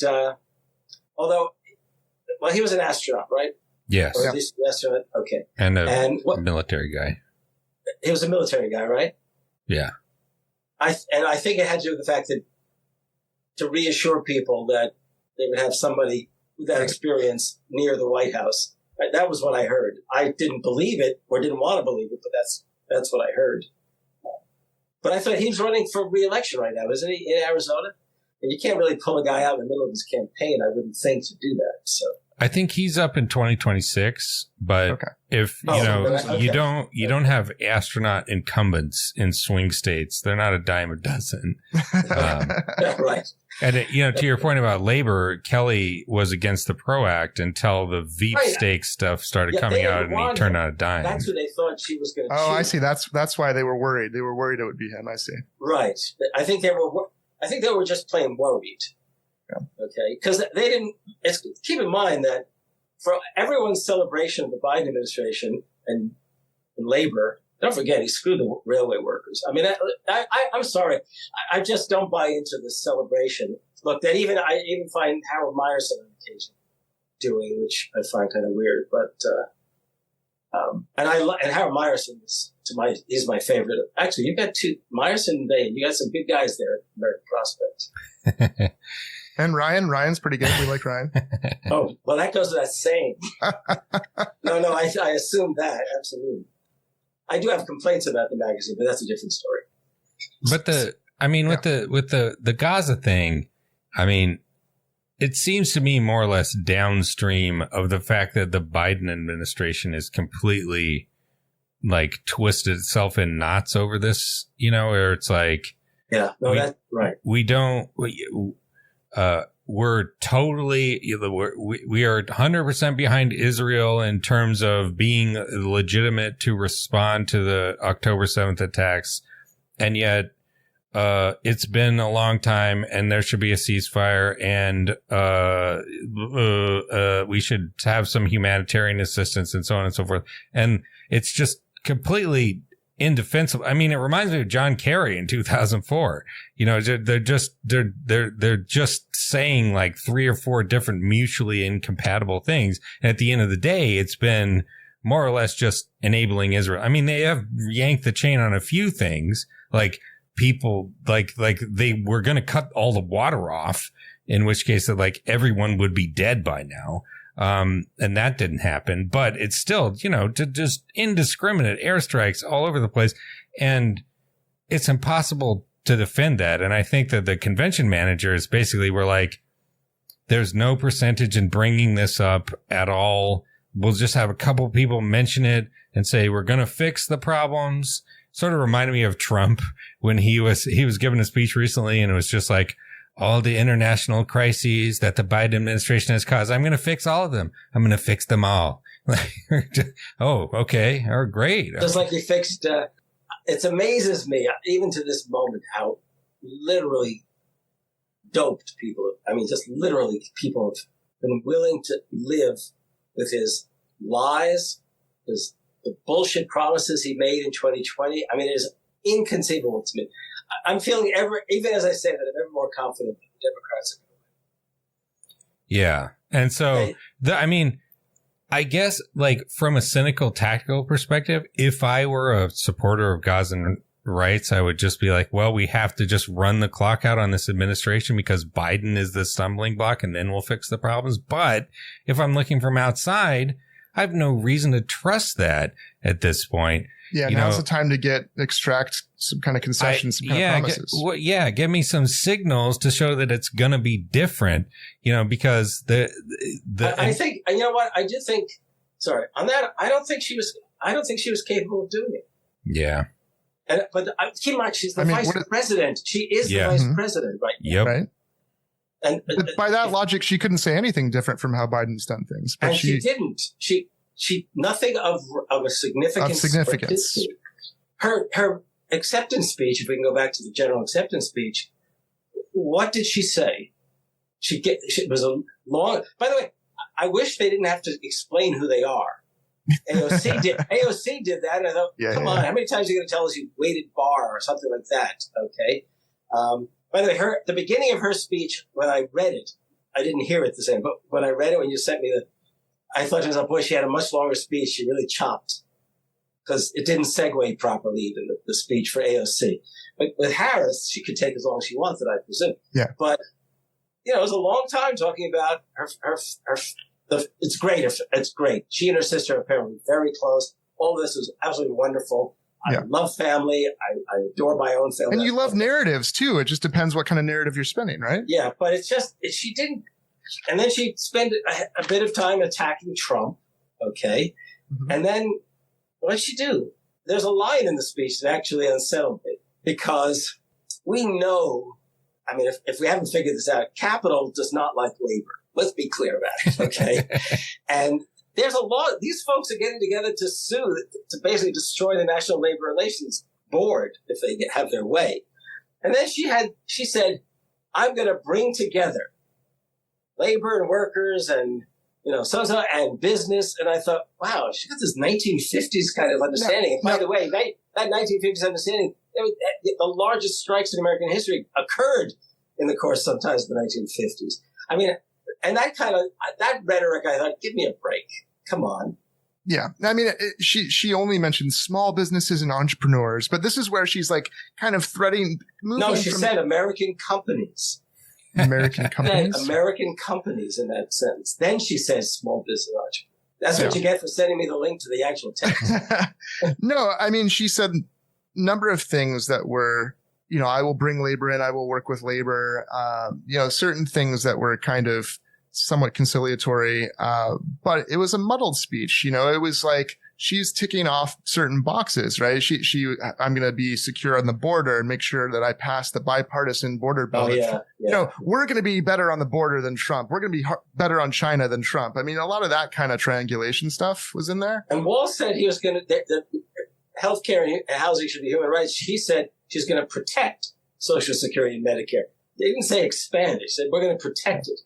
he was an astronaut, right? Yes. Or at least an astronaut. Okay. And a military guy. He was a military guy, right? Yeah. I think it had to do with the fact that to reassure people that they would have somebody with that experience near the White House. Right? That was what I heard. I didn't believe it or didn't want to believe it, but that's what I heard. But I thought he was running for re-election right now, isn't he, in Arizona? And you can't really pull a guy out in the middle of his campaign, I wouldn't think, to do that. So I think he's up in 2026 but if you don't have astronaut incumbents in swing states, they're not a dime a dozen. Right. And to your point about labor, Kelly was against the PRO Act until the Veep stake stuff started coming out, and he turned on a dime. That's who they thought she was going to. Oh, I see. That's why they were worried. They were worried it would be him. I see. Right. I think they were just plain worried. Yeah. Okay, because they didn't. Keep in mind that for everyone's celebration of the Biden administration and labor, don't forget he screwed the railway workers. I mean, I'm sorry, I just don't buy into this celebration. Look, I even find Howard Meyerson on occasion doing, which I find kind of weird. But and Howard Meyerson he's my favorite. Actually, you've got two, Meyerson and Bain. You got some good guys there at American Prospects. And Ryan's pretty good. We like Ryan. Oh, well, that goes without saying. No, I assume that. Absolutely. I do have complaints about the magazine, but that's a different story. But with the Gaza thing, I mean, it seems to me more or less downstream of the fact that the Biden administration is completely like twisted itself in knots over this, where it's like, yeah, no, that's right. We're totally, we are 100% behind Israel in terms of being legitimate to respond to the October 7th attacks. And yet, it's been a long time and there should be a ceasefire and, we should have some humanitarian assistance and so on and so forth. And it's just completely indefensible. I mean, it reminds me of John Kerry in 2004. They're just saying like 3 or 4 different mutually incompatible things. And at the end of the day, it's been more or less just enabling Israel. I mean, they have yanked the chain on a few things, like people like they were going to cut all the water off, in which case that like everyone would be dead by now. And that didn't happen, but it's still, just indiscriminate airstrikes all over the place. And it's impossible to defend that. And I think that the convention managers basically were like, there's no percentage in bringing this up at all. We'll just have a couple people mention it and say, we're going to fix the problems. Sort of reminded me of Trump when he was giving a speech recently, and it was just like, all the international crises that the Biden administration has caused, I'm going to fix all of them. I'm going to fix them all. Oh, okay. Oh, great. Just like he fixed, it amazes me, even to this moment, how literally doped people, just literally people have been willing to live with his lies, the bullshit promises he made in 2020. I mean, it is inconceivable to me. I'm feeling even as I say that, I'm ever more confident that the Democrats are going to win. Yeah. And so, I guess like from a cynical tactical perspective, if I were a supporter of Gazan rights, I would just be like, well, we have to just run the clock out on this administration because Biden is the stumbling block and then we'll fix the problems. But if I'm looking from outside, I have no reason to trust that at this point. Yeah, now's the time to extract some kind of concessions, some kind of promises. Give me some signals to show that it's going to be different, because I think, you know what? I did think, sorry, on that, I don't think she was capable of doing it. Yeah. But keep in mind, she's the vice president. She is the vice president right now. Yep. Right. And by that logic, she couldn't say anything different from how Biden's done things. But she didn't. She nothing of a significance. Of significance. Her acceptance speech, if we can go back to the general acceptance speech, what did she say? It was a long, by the way, I wish they didn't have to explain who they are. AOC did that. And I thought, come on, how many times are you going to tell us you waited bar or something like that? Okay. By the way, the beginning of her speech, when I read it, I didn't hear it the same, but when I read it, when you sent me I thought to myself, boy, she had a much longer speech. She really chopped because it didn't segue properly, even the speech for AOC. But with Harris, she could take as long as she wanted, I presume. Yeah. But, it was a long time talking about her it's great. It's great. She and her sister are apparently very close. All this is absolutely wonderful. I love family. I adore my own family. And you love narratives too. It just depends what kind of narrative you're spinning, right? Yeah, but she didn't. And then she spent a bit of time attacking Trump. Okay. Mm-hmm. And then what did she do? There's a line in the speech that actually unsettled me because we know, I mean, if we haven't figured this out, capital does not like labor. Let's be clear about it. Okay. And there's a lot. These folks are getting together to sue, to basically destroy the National Labor Relations Board if they have their way. And then she said, I'm going to bring together labor and workers and, so and business. And I thought, wow, she got this 1950s kind of understanding. And by the way, that 1950s understanding, the largest strikes in American history occurred in the course sometimes of the 1950s. I mean, and that rhetoric, I thought, give me a break. Come on. Yeah. I mean, she only mentioned small businesses and entrepreneurs, but this is where she's like kind of threading. No, she said American companies. American companies? American companies in that sentence. Then she says small business entrepreneurs. That's what you get for sending me the link to the actual text. No, I mean, she said a number of things that were, I will bring labor in, I will work with labor, certain things that were kind of somewhat conciliatory, but it was a muddled speech. It was like she's ticking off certain boxes, right? I'm going to be secure on the border and make sure that I pass the bipartisan border bill. Oh, yeah. We're going to be better on the border than Trump. We're going to be better on China than Trump. I mean, a lot of that kind of triangulation stuff was in there. And Wall said he was going to, healthcare and housing should be human rights. She said she's going to protect Social Security and Medicare. They didn't say expand it. She said, we're going to protect it.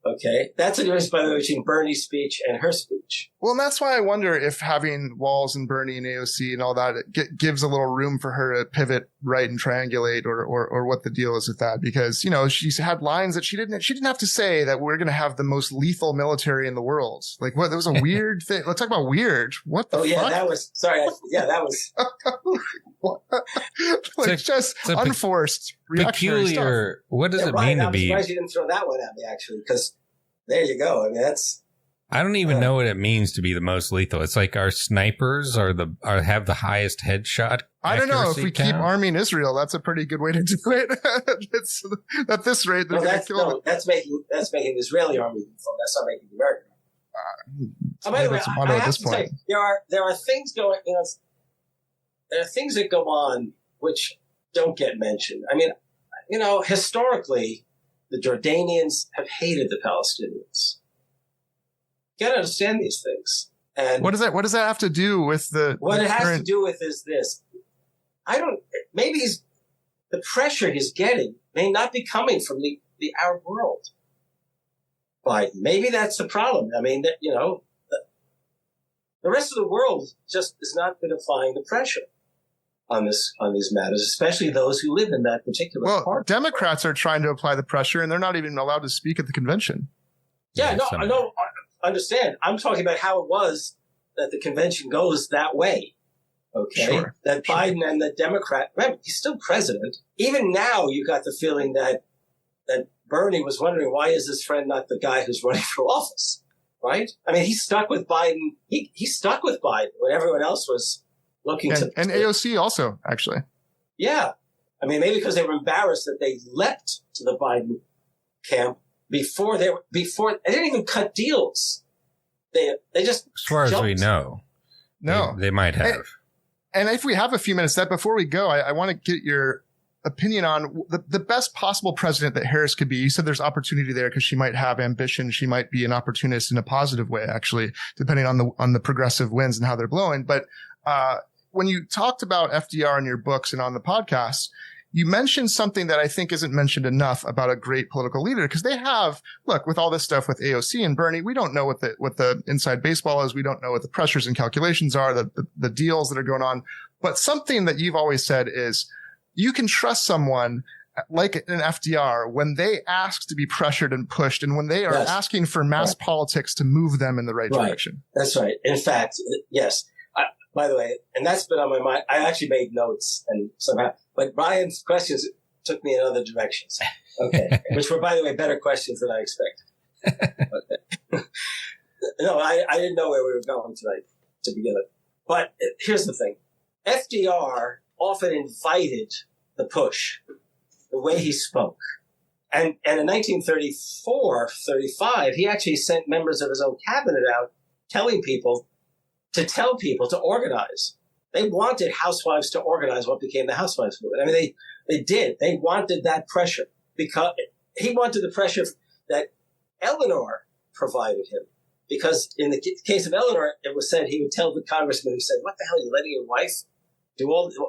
Okay. That's the difference, by the way, between Bernie's speech and her speech. Well, and that's why I wonder if having Walls and Bernie and AOC and all that gives a little room for her to pivot right and triangulate or what the deal is with that. Because, she's had lines that she didn't have to say that we're going to have the most lethal military in the world. Like, what? That was a weird thing. Let's talk about weird. What the fuck? Yeah, that was, sorry. That was. It's just unforced, reactionary peculiar stuff. What does it mean to be? I'm surprised you didn't throw that one at me, actually, because there you go. I mean, I don't even know what it means to be the most lethal. It's like our snipers have the highest headshot. I don't know if we keep arming Israel. That's a pretty good way to do it. It's at this rate, they're going to kill them. That's making the Israeli army lethal. That's not making the American army. By the way, I have to say, there are things going. There are things that go on which don't get mentioned. I mean, historically, the Jordanians have hated the Palestinians. You got to understand these things. And what does that have to do with what it has to do with is this. Maybe the pressure he's getting may not be coming from the Arab world. Biden. Maybe that's the problem. I mean, the rest of the world just has not been applying the pressure on these matters, especially those who live in that particular part. Well, Democrats are trying to apply the pressure, and they're not even allowed to speak at the convention. Yeah, I know. I understand. I'm talking about how it was that the convention goes that way. Okay, sure, that Biden and the Democrat. Remember, he's still president. Even now, you got the feeling that Bernie was wondering, why is this friend not the guy who's running for office? Right? I mean, he stuck with Biden. He stuck with Biden when everyone else was looking and AOC also, actually. Yeah. I mean, maybe because they were embarrassed that they leapt to the Biden camp before they didn't even cut deals. They just, as far as we know, no, they might have. And if we have a few minutes, before we go, I want to get your opinion on the best possible president that Harris could be. You said there's opportunity there because she might have ambition. She might be an opportunist in a positive way, actually, depending on the progressive winds and how they're blowing. But when you talked about FDR in your books and on the podcast, you mentioned something that I think isn't mentioned enough about a great political leader, because they have, look, with all this stuff with AOC and Bernie, we don't know what the inside baseball is. We don't know what the pressures and calculations are, the deals that are going on. But something that you've always said is you can trust someone like an FDR when they ask to be pressured and pushed, and when they are asking for mass politics to move them in the right direction. That's right. In fact, yes. By the way, and that's been on my mind. I actually made notes and somehow, but Brian's questions took me in other directions. Okay. Which were, by the way, better questions than I expected. Okay. No, I didn't know where we were going tonight to begin with. But here's the thing. FDR often invited the push, the way he spoke. And in 1934, 35, he actually sent members of his own cabinet out telling people to organize. They wanted housewives to organize what became the housewives movement. I mean, they did. They wanted that pressure because he wanted the pressure that Eleanor provided him. Because in the case of Eleanor, it was said he would tell the congressman who said, "What the hell are you letting your wife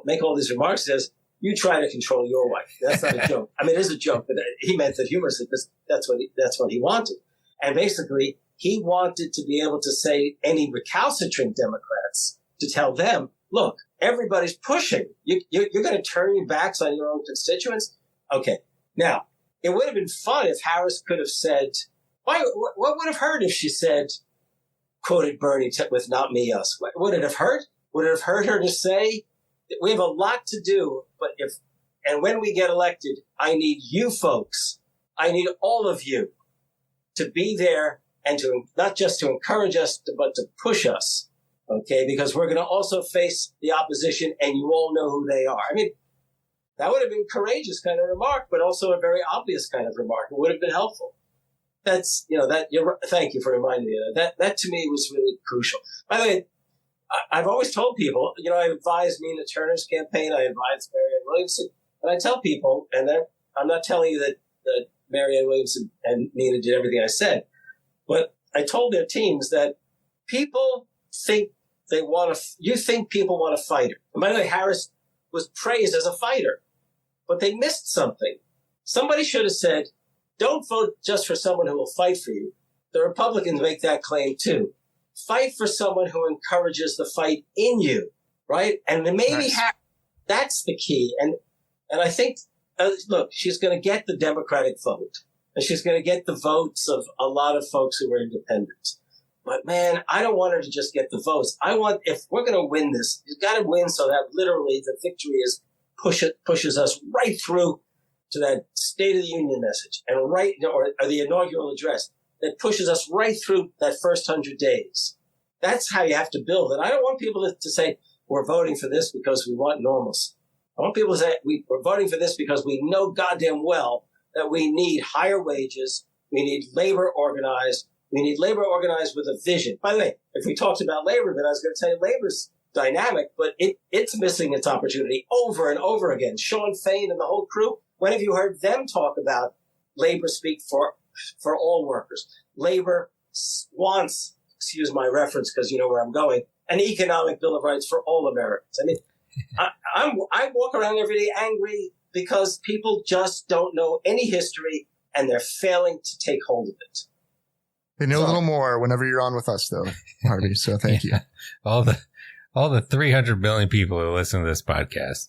make all these remarks?" He says, "You try to control your wife." That's not a joke. I mean, it is a joke, but he meant that humorously because that's what he wanted. And basically, he wanted to be able to say any recalcitrant Democrats to tell them, "Look, everybody's pushing. You're going to turn your backs on your own constituents." Okay. Now, it would have been fun if Harris could have said, what would have hurt if she said, quoted Bernie with "not me, us"? Would it have hurt? Would it have hurt her to say, "We have a lot to do, but when we get elected, I need you folks. I need all of you to be there and to not just to encourage us, but to push us." Okay, because we're going to also face the opposition, and you all know who they are. I mean, that would have been a courageous kind of remark, but also a very obvious kind of remark. It would have been helpful. That's, thank you for reminding me of that. That to me was really crucial. By the way, I've always told people, I advised Nina Turner's campaign. I advised Marianne Williamson. And I tell people, and I'm not telling you that Marianne Williamson and Nina did everything I said, but I told their teams that people think you think people want a fighter. And by the way, Harris was praised as a fighter, but they missed something. Somebody should have said, don't vote just for someone who will fight for you. The Republicans make that claim too. Fight for someone who encourages the fight in you, right? And maybe that's the key. And I think, look, she's going to get the Democratic vote, and she's going to get the votes of a lot of folks who are independent. But man, I don't want her to just get the votes. If we're going to win this, you've got to win so that literally the victory pushes us right through to that State of the Union message and or the inaugural address that pushes us right through that first 100 days. That's how you have to build it. I don't want people to say, we're voting for this because we want normalcy. I want people to say, we're voting for this because we know goddamn well that we need higher wages. We need labor organized. We need labor organized with a vision. By the way, if we talked about labor, then I was going to tell you labor's dynamic, but it's missing its opportunity over and over again. Sean Fain and the whole crew, when have you heard them talk about labor speak for all workers? Labor wants, excuse my reference because you know where I'm going, an economic bill of rights for all Americans. I mean, I walk around every day angry because people just don't know any history and they're failing to take hold of it. They know a little more whenever you're on with us, though, Harvey. So thank you. All the 300 million people who listen to this podcast.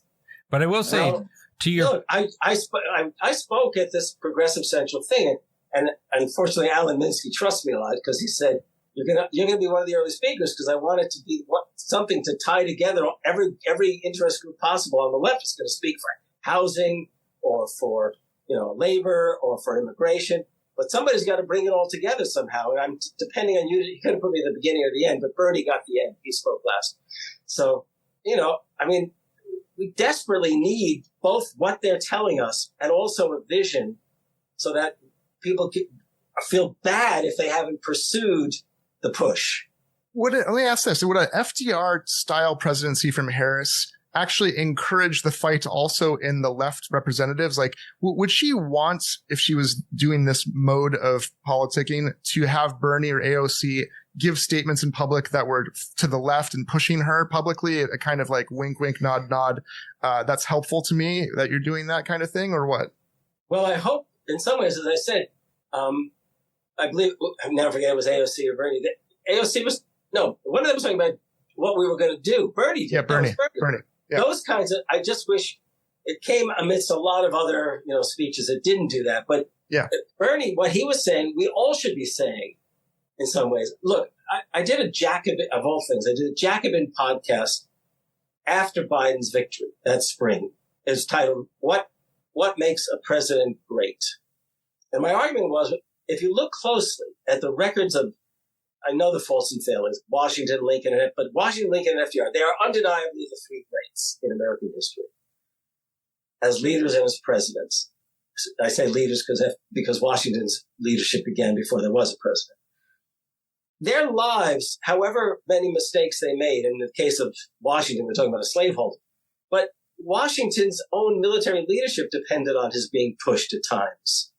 But I will say look, I spoke at this Progressive Central thing, and unfortunately, Alan Minsky trusts me a lot because he said you're gonna be one of the early speakers because I want it to be something to tie together every interest group possible on the left is going to speak for housing or for labor or for immigration. But somebody's got to bring it all together somehow. And I'm depending on you. You could have put me at the beginning or the end, but Bernie got the end. He spoke last. So, I mean, we desperately need both what they're telling us and also a vision so that people feel bad if they haven't pursued the push. Let me ask this. Would an FDR-style presidency from Harris actually encourage the fight also in the left representatives? Like, would she want, if she was doing this mode of politicking, to have Bernie or AOC give statements in public that were to the left and pushing her publicly, a kind of like wink, wink, nod, nod? That's helpful to me that you're doing that kind of thing, or what? Well, I hope in some ways, as I said, I believe, I'll never forget it was AOC or Bernie. AOC was, no, one of them was talking about what we were going to do. Bernie did. Yeah, Bernie. Yeah. Those kinds of, I just wish it came amidst a lot of other, speeches that didn't do that. But yeah, Bernie, what he was saying, we all should be saying in some ways. Look, I did a Jacobin, of all things, I did a Jacobin podcast after Biden's victory that spring. It's titled, What Makes a President Great? And my argument was, if you look closely at the records of, I know the faults and failings, Washington, Lincoln, but Washington, Lincoln, and FDR, they are undeniably the three greats in American history as leaders and as presidents. I say leaders because Washington's leadership began before there was a president. Their lives, however many mistakes they made, in the case of Washington, we're talking about a slaveholder, but Washington's own military leadership depended on his being pushed at times.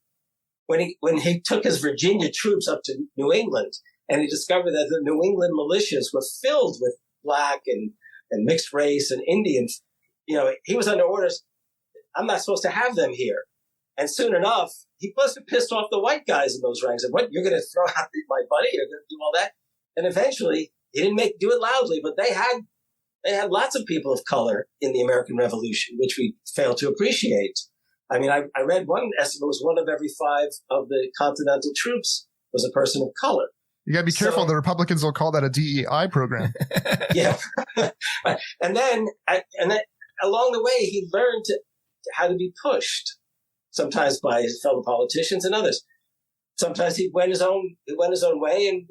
When he took his Virginia troops up to New England, and he discovered that the New England militias were filled with black and mixed race and Indians. He was under orders. I'm not supposed to have them here. And soon enough, he must have pissed off the white guys in those ranks. And what, you're going to throw out my buddy? You're going to do all that? And eventually, he didn't do it loudly, but they had lots of people of color in the American Revolution, which we failed to appreciate. I mean, I read one estimate was 1 of every 5 of the Continental troops was a person of color. You got to be careful. The Republicans will call that a DEI program. Yeah. and then along the way, he learned how to be pushed, sometimes by his fellow politicians and others. Sometimes he went his own way. And,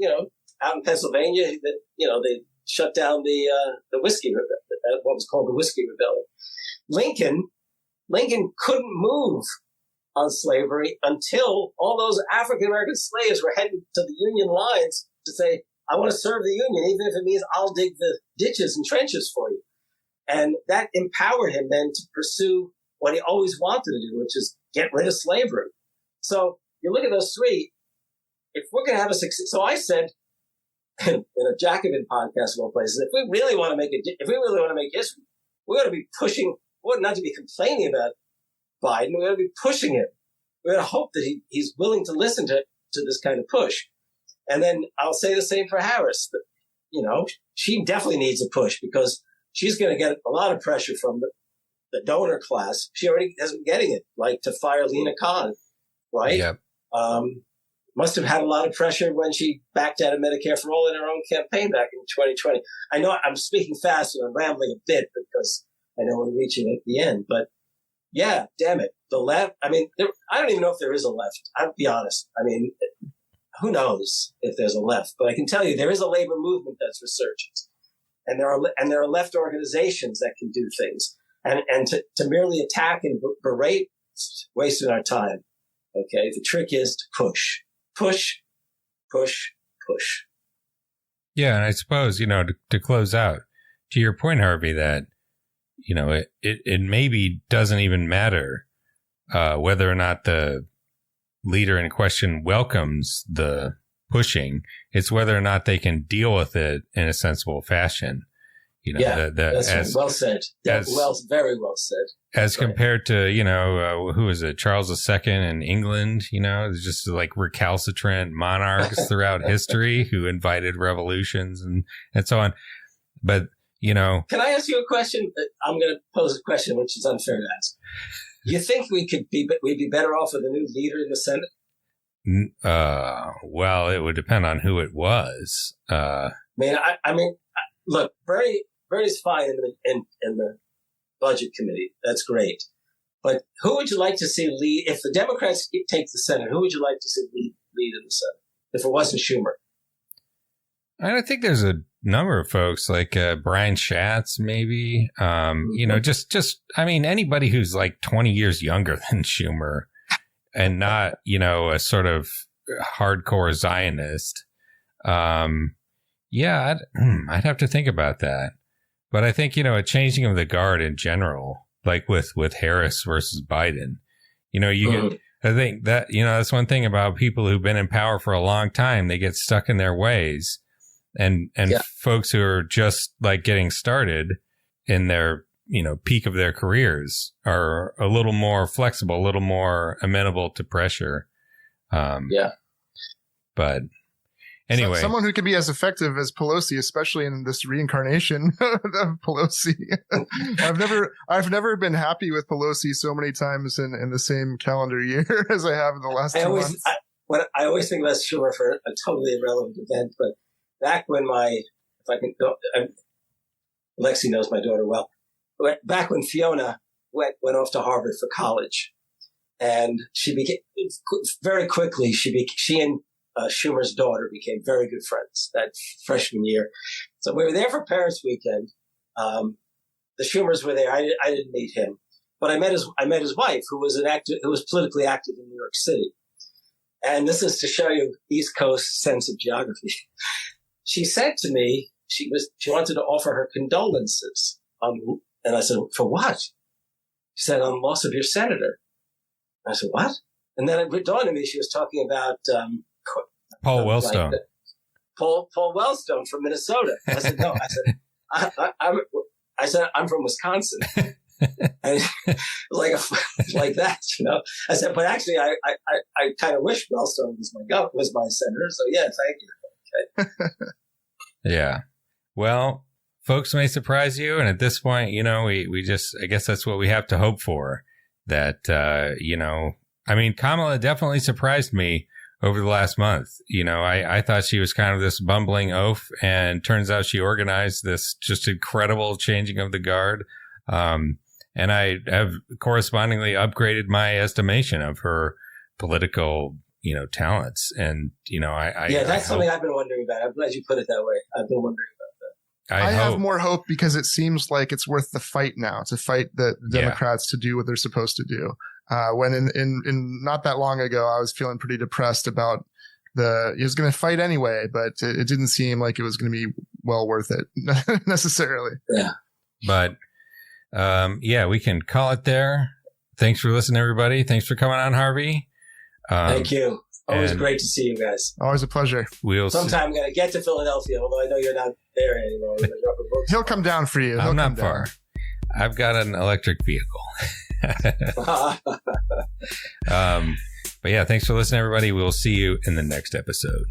out in Pennsylvania, they shut down the whiskey, what was called the Whiskey Rebellion. Lincoln couldn't move on slavery until all those African-American slaves were heading to the Union lines to say, I want to serve the Union, even if it means I'll dig the ditches and trenches for you. And that empowered him then to pursue what he always wanted to do, which is get rid of slavery. So you look at those three, if we're going to have a success, so I said in a Jacobin podcast of all places, if we really want to make history, we're going to be pushing, we're not to be complaining about Biden. We're going to be pushing him. We're going to hope that he's willing to listen to this kind of push. And then I'll say the same for Harris. That, she definitely needs a push because she's going to get a lot of pressure from the donor class. She already hasn't been getting it, like to fire Lena Khan, right? Yep. Must have had a lot of pressure when she backed out of Medicare for All in her own campaign back in 2020. I know I'm speaking fast and I'm rambling a bit because I know we're reaching at the end, but yeah, damn it. The left, I don't even know if there is a left. I'll be honest. Who knows if there's a left, but I can tell you there is a labor movement that's resurgent. And there are left organizations that can do things. And to merely attack and berate, wasting our time. Okay. The trick is to push. Push, push, push. Yeah, and I suppose, to close out, to your point, Harvey, that, it maybe doesn't even matter whether or not the leader in question welcomes the pushing. It's whether or not they can deal with it in a sensible fashion. That's well said. Very well said. As compared to, who is it? Charles II in England, it's just like recalcitrant monarchs throughout history who invited revolutions and so on. But, Can I ask you a question? I'm going to pose a question which is unfair to ask. You think we'd be better off with a new leader in the Senate? Well, it would depend on who it was. Look, Bernie's fine in the budget committee. That's great. But who would you like to see lead? If the Democrats take the Senate, who would you like to see lead in the Senate? If it wasn't Schumer? I think there's a number of folks like Brian Schatz, maybe. Anybody who's like 20 years younger than Schumer and not, a sort of hardcore Zionist. I'd have to think about that. But I think, a changing of the guard in general, like with Harris versus Biden, I think that, that's one thing about people who've been in power for a long time. They get stuck in their ways, and folks who are just like getting started in their, peak of their careers are a little more flexible, a little more amenable to pressure. But anyway, someone who can be as effective as Pelosi, especially in this reincarnation of Pelosi. I've never been happy with Pelosi so many times in the same calendar year as I have in the last 2 months. I always think about Schumer for a totally irrelevant event, but back when Lexi knows my daughter well. Back when Fiona went off to Harvard for college, and she became very quickly. She and Schumer's daughter became very good friends that freshman year. So we were there for Parents' Weekend. The Schumers were there. I didn't meet him, but I met his wife, who was politically active in New York City. And this is to show you East Coast sense of geography. She said to me she wanted to offer her condolences. And I said, for what? She said, on the loss of your senator. I said, what? And then it dawned on me she was talking about Paul Wellstone. Paul Wellstone from Minnesota. I said, no. I said, I'm from Wisconsin. And like that, I said, but actually, I kind of wish Wellstone was my senator. So yeah, thank you. Okay. Yeah. Well, folks may surprise you, and at this point, we just, I guess that's what we have to hope for. That Kamala definitely surprised me over the last month. I thought she was kind of this bumbling oaf, and turns out she organized this just incredible changing of the guard. And I have correspondingly upgraded my estimation of her political, talents. And, that's something I've been wondering about. I'm glad you put it that way. I've been wondering about that. I have more hope because it seems like it's worth the fight now to fight the Democrats to do what they're supposed to do. When in not that long ago, I was feeling pretty depressed about he was going to fight anyway, but it didn't seem like it was going to be well worth it necessarily. Yeah. But, we can call it there. Thanks for listening, everybody. Thanks for coming on, Harvey. Thank you. Always great to see you guys. Always a pleasure. Sometime I'm going to get to Philadelphia, although I know you're not there anymore. He'll come down for you. I'm not far. I've got an electric vehicle. But yeah, thanks for listening, everybody. We'll see you in the next episode.